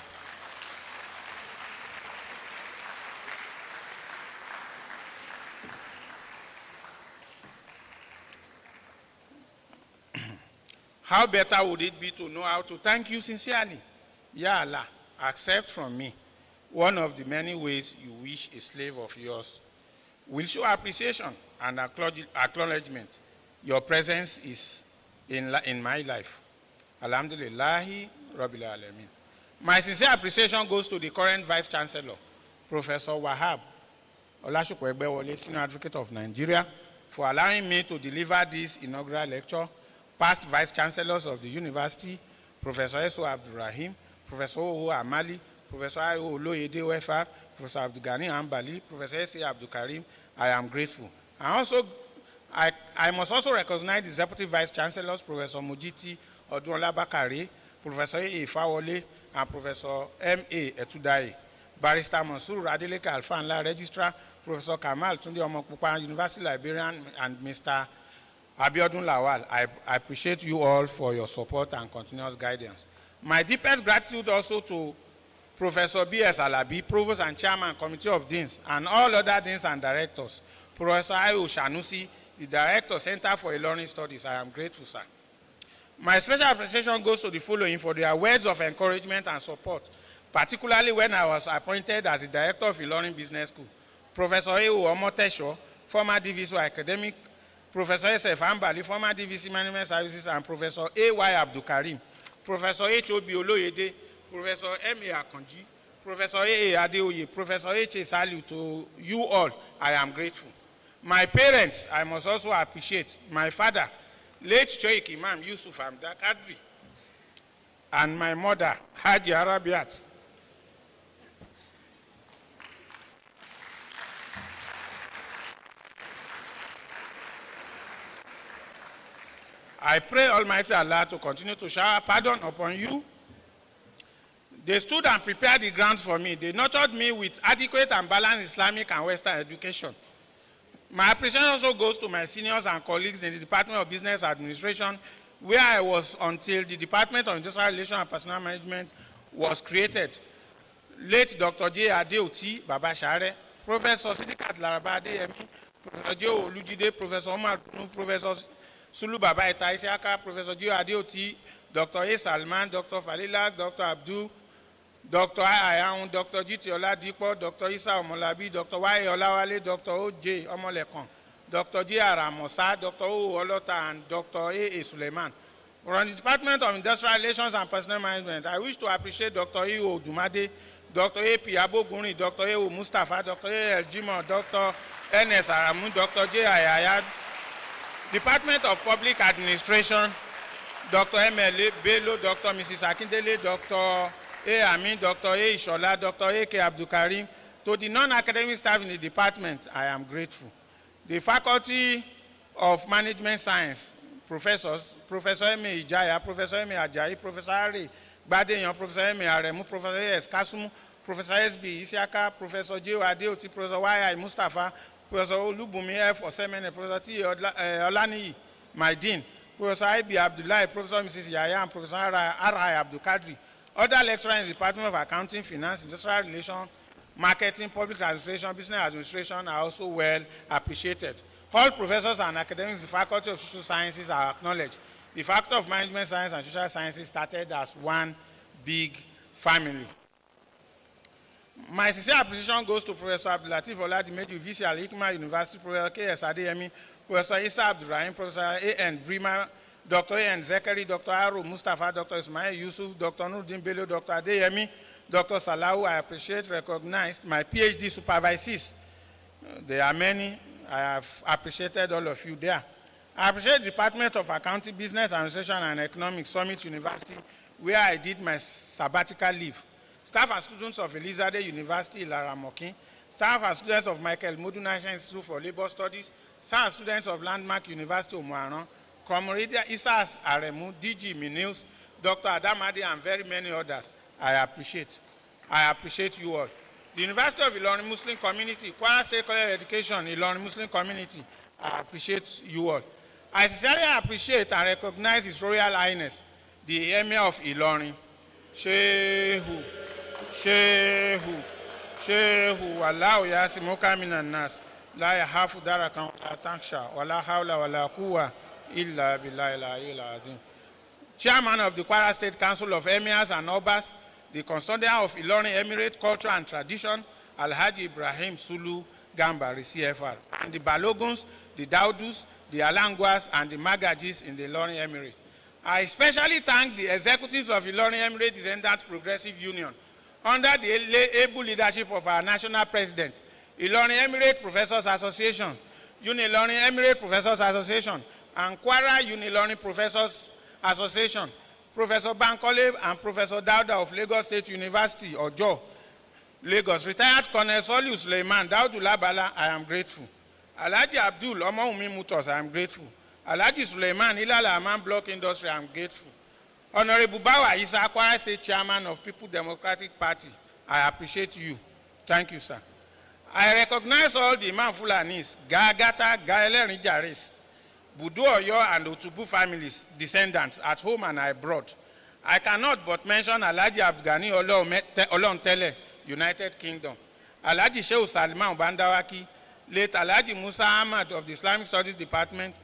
How better would it be to know how to thank you sincerely? Ya Allah, accept from me one of the many ways you wish a slave of yours will show appreciation and acknowledgement. Your presence is in my life. Alhamdulillahi Rabbil Alameen. My sincere appreciation goes to the current Vice Chancellor, Professor Wahab Olashukwu, Senior Advocate of Nigeria, for allowing me to deliver this inaugural lecture. Past Vice Chancellors of the University, Professor S.O. Abdurrahim, Professor O. Amali, Professor I.O. Oloyede Wefar, Professor Abdulgani Ambali, Professor S.A. Abdul Karim, I am grateful. I must also recognize the Deputy Vice Chancellors, Professor Mujiti Odunola Bakare, Professor A. Fawole, and Professor M.A. Etudaye, Barrister Mansur Adeleke Alfanla, Registrar, Professor Kamal Tunde Omopupa, University Librarian, and Mr. Abiodun Lawal, I appreciate you all for your support and continuous guidance. My deepest gratitude also to Professor B.S. Alabi, Provost and Chairman, Committee of Deans, and all other Deans and Directors. Professor Ayo Shanusi, the Director, Center for Learning Studies. I am grateful, sir. My special appreciation goes to the following for their words of encouragement and support, particularly when I was appointed as the Director of E-Learning Business School. Professor A.O. Omotesho, former DVC Academic, Professor S.F. Ambali, former DVC Management Services, and Professor A.Y. Abdul Karim, Professor H.O.B. Oloyede, Professor M.A. Akonji, Professor A.A. Adeoye, Professor H.A. Salu, to you all, I am grateful. My parents, I must also appreciate. My father, late Sheikh Imam Yusuf Hamda Kadiri, and my mother, Haji Arabiat. I pray Almighty Allah to continue to shower pardon upon you. They stood and prepared the grounds for me. They nurtured me with adequate and balanced Islamic and Western education. My appreciation also goes to my seniors and colleagues in the Department of Business Administration, where I was until the Department of Industrial Relations and Personnel Management was created. Late Dr. J. Adeoti Baba Share, Professor Sidikat Laraba Adeyemi, Professor J. Olujide, Professor Omar Bunu, Professor Sulu Baba Eta Isiaka, Professor J. Adeoti, Dr. A. Salman, Dr. Falila, Dr. Abdul, Dr. Ayaun, Dr. G.T. Oladipo, Dr. Isa Omolabi, Dr. Y. Olawale, Dr. O.J. Omolekon, Dr. J. Aramosa, Dr. O. Olota, and Dr. A. Suleiman. From the Department of Industrial Relations and Personnel Management, I wish to appreciate Dr. E.O. Dumade, Dr. A. P. Aboguni, Dr. A. O. Mustafa, Dr. A. L. Jimo, Dr. N.S. Aramu, Dr. J. Ayayad, Department of Public Administration, Dr. M.L. Bello, Dr. Mrs. Akindele, Dr. A. Amin, Dr. A. Ishola, Dr. A. K. Abdul Karim. To the non-academic staff in the department, I am grateful. The Faculty of Management Science, professors, Professor M. A. Ijaya, Professor M. A. Ajayi, Professor Ari Gbadeyan, Professor M. A. Aremu, Professor A. S. Kasumu, Professor S. B. Isiaka, Professor J. Adeoti, Professor Y. I. Mustafa, Professor Olubumi F. Osemene, Professor T. Olaniyi, my dean, Professor I. B. Abdullahi, Professor Mrs. Yaya, and Professor R.I. Abdul Kadri. Other lecturers in the Department of Accounting, Finance, Industrial Relations, Marketing, Public Administration, Business Administration are also well appreciated. All professors and academics in the Faculty of Social Sciences are acknowledged. The Faculty of Management Science and Social Sciences started as one big family. My sincere appreciation goes to Professor Abdulatif Oladimeji, VC Al-Hikma University, Professor K.S. Adeyemi, Professor Isa Abdurrahim, Professor A.N. Brima, Dr. A.N. Zekari, Dr. Aro Mustafa, Dr. Ismail Yusuf, Dr. Nuruddin Bello, Dr. Adeyemi, Dr. Salahu. I appreciate, recognized my PhD supervisees. There are many. I have appreciated all of you there. I appreciate the Department of Accounting, Business Administration and Economics, Summit University, where I did my sabbatical leave. Staff and students of Elizade University, Ilara Mokin, staff and students of Michael Modu National Institute for Labor Studies, staff and students of Landmark University, Omuaran, Comrade Isas Aremu, DG Mineus, Dr. Adamadi, and very many others. I appreciate you all. The University of Ilorin Muslim Community, Kwara State College of Education, Ilorin Muslim Community, I appreciate you all. I sincerely appreciate and recognize His Royal Highness, the Emir of Ilorin, Shehu, Wallahu Yasimuka Minan Nas, La Yahafu Darakan Wala Taksha, Wala Hawla Wala Quwwa, Illa Billahi al-Aliyyil Azim. Chairman of the Kwara State Council of Emirs and Obas, the custodian of Ilorin Emirate Culture and Tradition, Alhaji Ibrahim Sulu Gambari, CFR, and the Baloguns, the Daudus, the Alanguas, and the Magajis in the Ilorin Emirate. I especially thank the executives of Ilorin Emirate Descendants Progressive Union, under the able leadership of our national president, Ilorin Emirate Professors Association, Unilorin Emirate Professors Association, and Kwara Unilorin Professors Association, Professor Bankole and Professor Dauda of Lagos State University, Ojo, Lagos, retired Colonel Soliu Suleiman, Daudula Bala, I am grateful. Alhaji Abdul, Omoumi Mutos, I am grateful. Alhaji Suleiman, Ilala Aman Block Industry, I am grateful. Honorable Bawa Isa, Kwara State Chairman of People Democratic Party, I appreciate you. Thank you, sir. I recognize all the Imam Fulanis, Gagata, Gaelerin Jaris, Budu Oyo and Otubu families, descendants at home and abroad. I cannot but mention Alhaji Abdugani Olontele, United Kingdom, Alhaji Shehu Salman Bandawaki, late Alhaji Musa Ahmad of the Islamic Studies Department,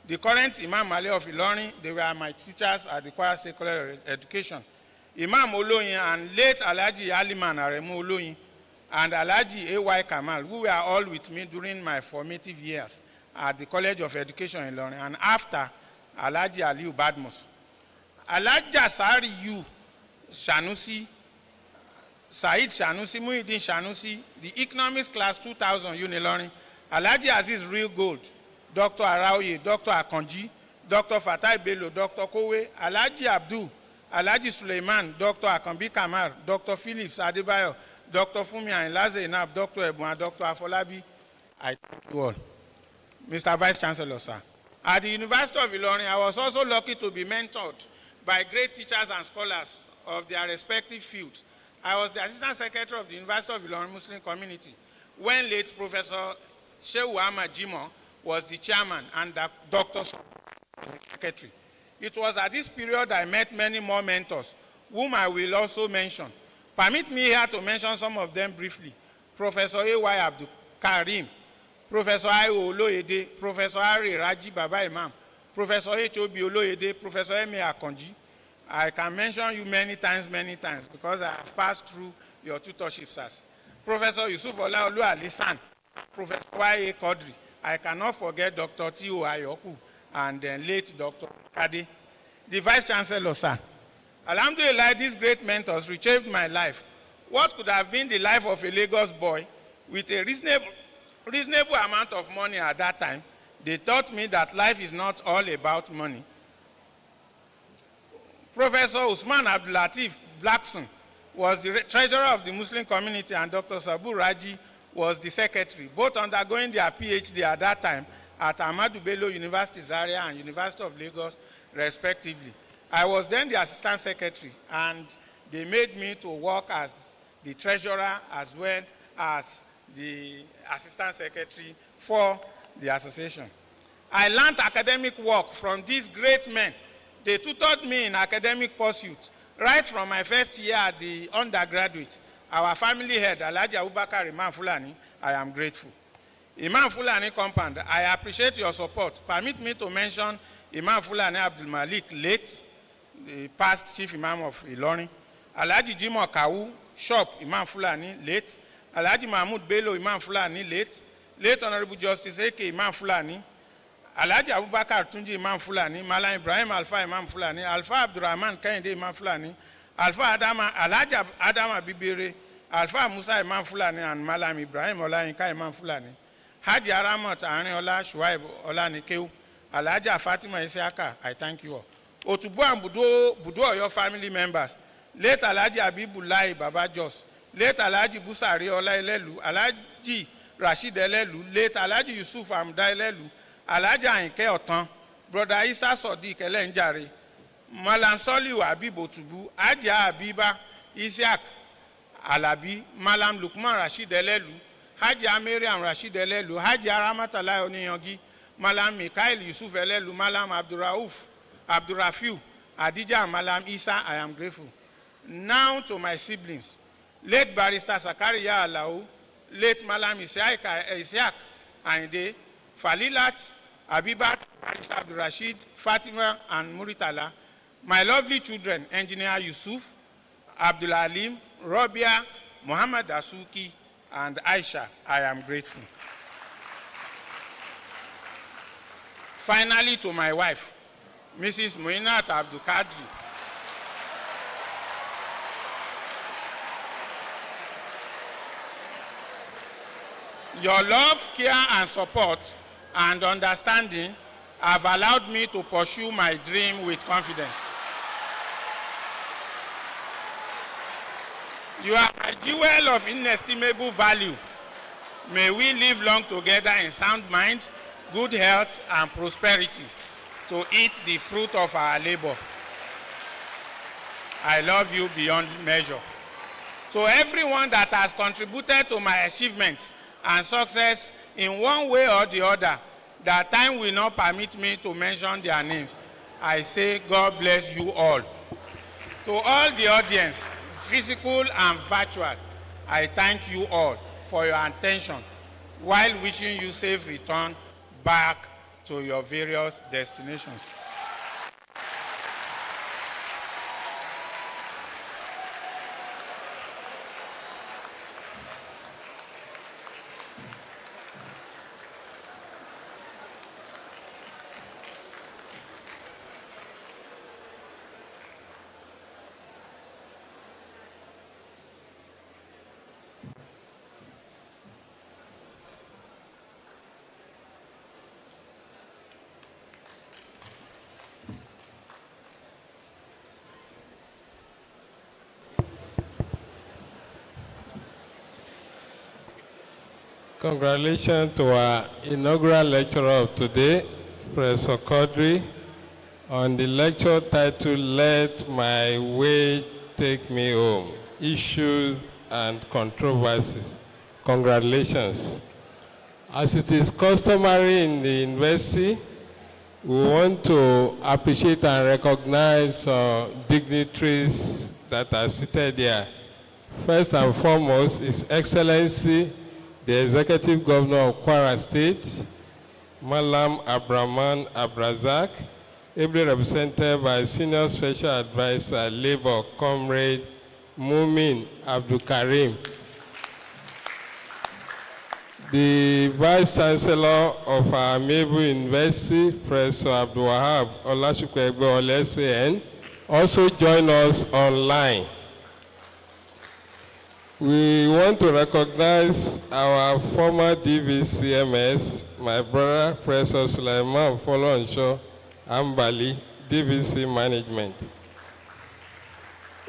the current Imam Ali of Ilorin. They were my teachers at the Kwara Secular Education. Imam Oloyin and late Alhaji Aliman Aremu Oloyin and Alhaji A.Y. Kamal, who were all with me during my formative years at the College of Education in Ilorin, and after Alhaji Aliu Badmus. Alhaji Asari Yu Shanusi, Said Shanusi, Muhyiddin Shanusi, the Economics Class 2000 Unilorin, Alhaji Aziz Real Gold, Dr. Araoye, Dr. Akonji, Dr. Fatai Bello, Dr. Kowe, Alhaji Abdul, Alhaji Suleiman, Dr. Akambi Kamar, Dr. Phillips Adebayo, Dr. Fumi Ainlaze Enab, Dr. Ebun, Dr. Afolabi. I thank you all. Mr. Vice Chancellor, sir. At the University of Ilorin, I was also lucky to be mentored by great teachers and scholars of their respective fields. I was the Assistant Secretary of the University of Ilorin Muslim Community when late Professor Shehu Ahmad Jimo was the chairman and Dr. was the secretary. It was at this period I met many more mentors, whom I will also mention. Permit me here to mention some of them briefly. Professor A.Y. Abdul Karim, Professor I.O. Oloyede, Professor Ari Raji Baba Imam, Professor H.O.B. Oloyede, Professor M.A. Akonji. I can mention you many times, because I have passed through your tutorship, sirs. Professor Yusuf Olaolu Alisan, Professor Y.A. Kadiri. I cannot forget Dr. T.O. Ayoku and then late Dr. Kadiri. The Vice Chancellor, sir. Alhamdulillah, these great mentors reshaped my life. What could have been the life of a Lagos boy with a reasonable amount of money at that time? They taught me that life is not all about money. Professor Usman Abdulatif Blackson was the treasurer of the Muslim community, and Dr. Sabu Raji was the secretary, both undergoing their PhD at that time at Ahmadu Bello University Zaria and University of Lagos, respectively. I was then the assistant secretary, and they made me to work as the treasurer as well as the assistant secretary for the association. I learned academic work from these great men. They tutored me in academic pursuits right from my first year at the undergraduate. Our family head, Alhaji Abubakar Imam Fulani, I am grateful. Imam Fulani compound, I appreciate your support. Permit me to mention Imam Fulani Abdul Malik, late, the past chief imam of Ilorin. Alhaji Jimo Kawu, shop, Imam Fulani, late. Alhaji Mahmoud Bello, Imam Fulani, late. Late Honorable Justice A.K. Imam Fulani. Alhaji Abubakar Tunji Imam Fulani. Malam Ibrahim Alfa Imam Fulani. Alfa Abdurrahman Kehinde Imam Fulani. Alfa Alhaji Adama Bibere. Alfa Musa Imam Fulani and Malam Ibrahim Olayinka Imam Fulani. Haji Aramat Arinola Shuaib Olanikeu. Alhaji Fatima Isiaka, I thank you all. Otubu and Budu Oyo family members. Late Alhaji Abibulai Baba Jos. Late Alhaji Busari Ola Elelu. Alhaji Rashid Elelu. Late Alhaji Yusuf Amda Elelu. Alhaji Ainke Otan. Brother Isa Sodiq Elenjare. Malam Soliu Abib Otubu. Haja Abiba Isiak Alabi. Malam Lukman Rashid Elelu. Haji Miriam Rashid Elelu. Haji Aramatala Oniyangi. Malam Mikhail Yusuf Elelu. Malam Abdurafiu, Adija, Malam Isa, I am grateful. Now to my siblings. Late Barrister Zakaria Alau, late Malam Isiak Ainde, Falilat, Abibat, Barrister Abdul Rashid, Fatima, and Muritala. My lovely children, Engineer Yusuf, Abdul Alim, Robia, Muhammad Asuki, and Aisha, I am grateful. Finally, to my wife, Mrs. Muinat Abdul Kadri. Your love, care, and support and understanding have allowed me to pursue my dream with confidence. You are a jewel of inestimable value. May we live long together in sound mind, good health, and prosperity to eat the fruit of our labor. I love you beyond measure. To everyone that has contributed to my achievements and success in one way or the other, that time will not permit me to mention their names. I say, God bless you all. To all the audience, physical and virtual, I thank you all for your attention while wishing you safe return back to your various destinations. Congratulations to our inaugural lecturer of today, Professor Kadiri, on the lecture titled, Let My Way Take Me Home, Issues and Controversies. Congratulations. As it is customary in the university, we want to appreciate and recognize dignitaries that are seated here. First and foremost, His Excellency, the Executive Governor of Kwara State, Malam Abraman Abrazak, ably represented by Senior Special Advisor, Labour, Comrade Mumin Abdul Karim. The Vice Chancellor of our amiable University, Professor Abdul Wahab Olasukwegbe Oleseyen, also join us online. We want to recognize our former DVCMS, my brother, Professor Sulaiman Folonsho Ambali, DVC Management.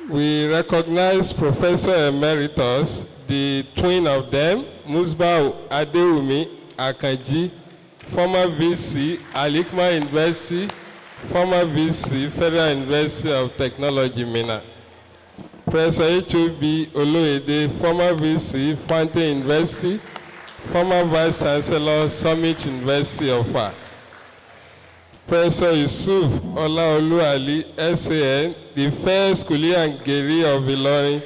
We recognize Professor Emeritus, the twin of them, Musbau Adewumi Akanji, former VC, Alikma University, former VC, Federal University of Technology, Mina. Professor H.O.B. Oloede, former VC, Fante University, former Vice Chancellor, Summit University of Far. Professor Yusuf Olaolu Ali, SAN, the first Kuli and Geri of Ilorin.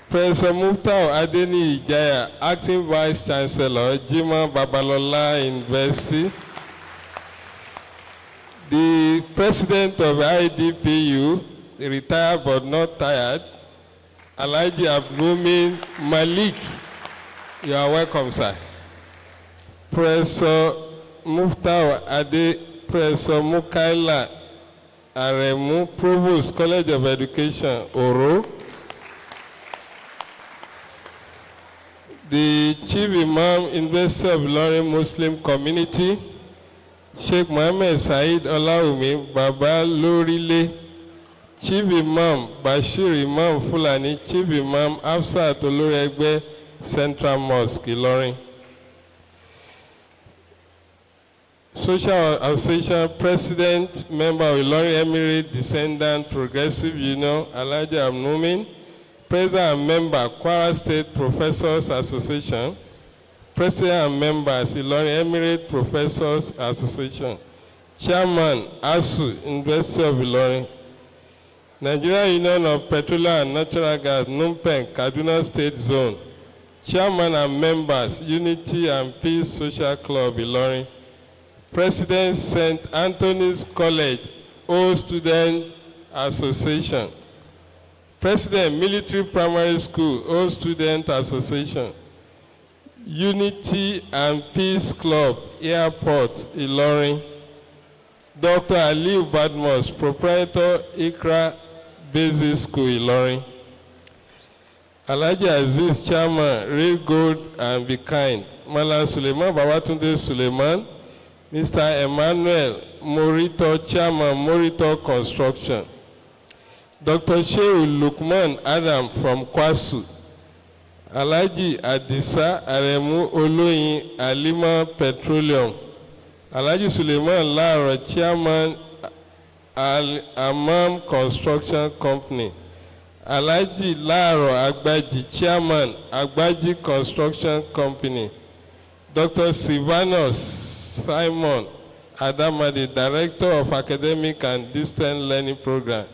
Professor Muftau Adeni Ijaya, Acting Vice Chancellor, Jima Babalola University. The President of IDPU, retired but not tired, Alhaji Abdulmumin Malik. You are welcome, sir. Professor Muftau Ade, Professor Mukaila Aremu, Provost, College of Education, Oro. The Chief Imam, University of Ilorin Muslim Community, Sheikh Mohammed Said Olaumi Baba Lorile, Chief Imam Bashir Imam Fulani, Chief Imam Afsat Oloregbe Central Mosque, Ilorin. Social Association President, member of Ilorin Emirate Descendant Progressive Union, Alhaji Abnumin, President and member, Kwara State Professors Association, President and members, Ilorin Emirate Professors Association, Chairman, ASU, University of Ilorin, Nigerian Union of Petroleum and Natural Gas, Numpeng, Kaduna State Zone, Chairman and members, Unity and Peace Social Club, Ilorin, President, St. Anthony's College, Old Student Association, President, Military Primary School, Old Student Association, Unity and Peace Club, Airport, Ilorin, Dr. Aliu Badmos, Proprietor, Ikra Basic School, Ilorin, Alhaji Aziz, Chairman, Real Gold and Be Kind, Malam Suleiman Babatunde Suleiman, Mr. Emmanuel Morito, Chairman, Morito Construction, Dr. Shehu Lukman Adam from Kwasu, Alhaji Adisa Aremu Oloyin Alima Petroleum, Alhaji Suleiman Lara, Chairman Al-Amam Construction Company, Alhaji Laro Agbaji, Chairman, Agbaji Construction Company. Dr. Silvanus Simon Adamadi, Director of Academic and Distance Learning Program.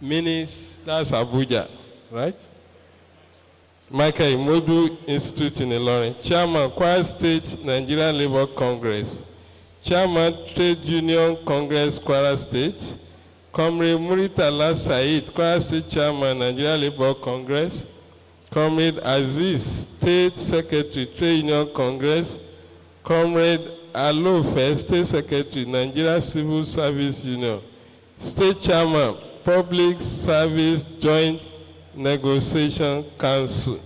Minis, that's Abuja, right? Michael Imodu Institute in Ilorin. Chairman, Kwara State Nigerian Labour Congress. Chairman, Trade Union Congress, Kwara State. Comrade Muritala Said, Kwara State Chairman, Nigerian Labour Congress. Comrade Aziz, State Secretary, Trade Union Congress. Comrade Alofe, State Secretary, Nigeria Civil Service Union. State Chairman, Public Service Joint Negotiation Council.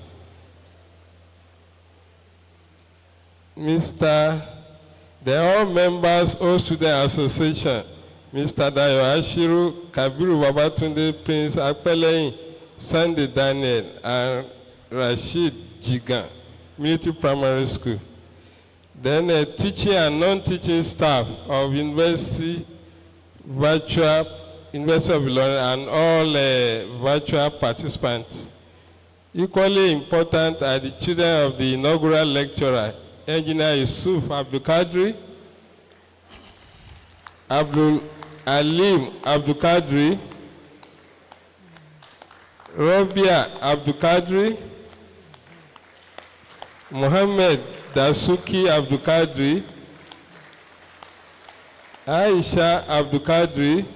They're all members of Student Association. Mr. Dayo Ashiru, Kabiru Babatunde, Prince Akpeleyin, Sandy Daniel, and Rashid Jigan, Military Primary School. Then teaching and non-teaching staff of University of Ilorin and all virtual participants. Equally important are the children of the inaugural lecturer, Engineer Yusuf Abdul Kadiri, Abdul Alim Abdul Kadiri, Rabia Abdul Kadiri, Muhammad Dasuki Abdul Kadiri, Aisha Abdul Kadiri.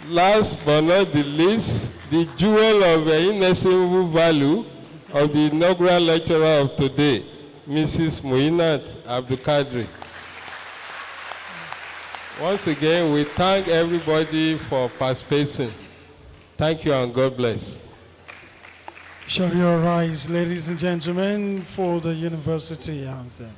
Last but not the least, the jewel of inestimable value of the inaugural lecturer of today, Mrs. Muinat Abdul Kadiri. Once again, we thank everybody for participating. Thank you and God bless. Shall you rise, ladies and gentlemen, for the university anthem.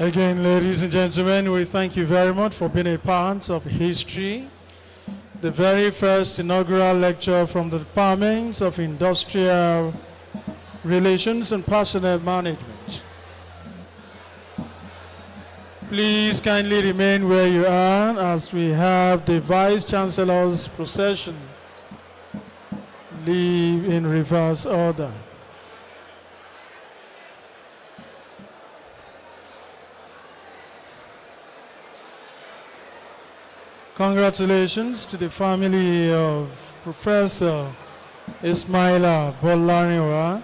Again, ladies and gentlemen, we thank you very much for being a part of history. The very first inaugural lecture from the Department of Industrial Relations and Personnel Management. Please kindly remain where you are as we have the Vice Chancellor's procession leave in reverse order. Congratulations to the family of Professor Ismaila Bolarinwa,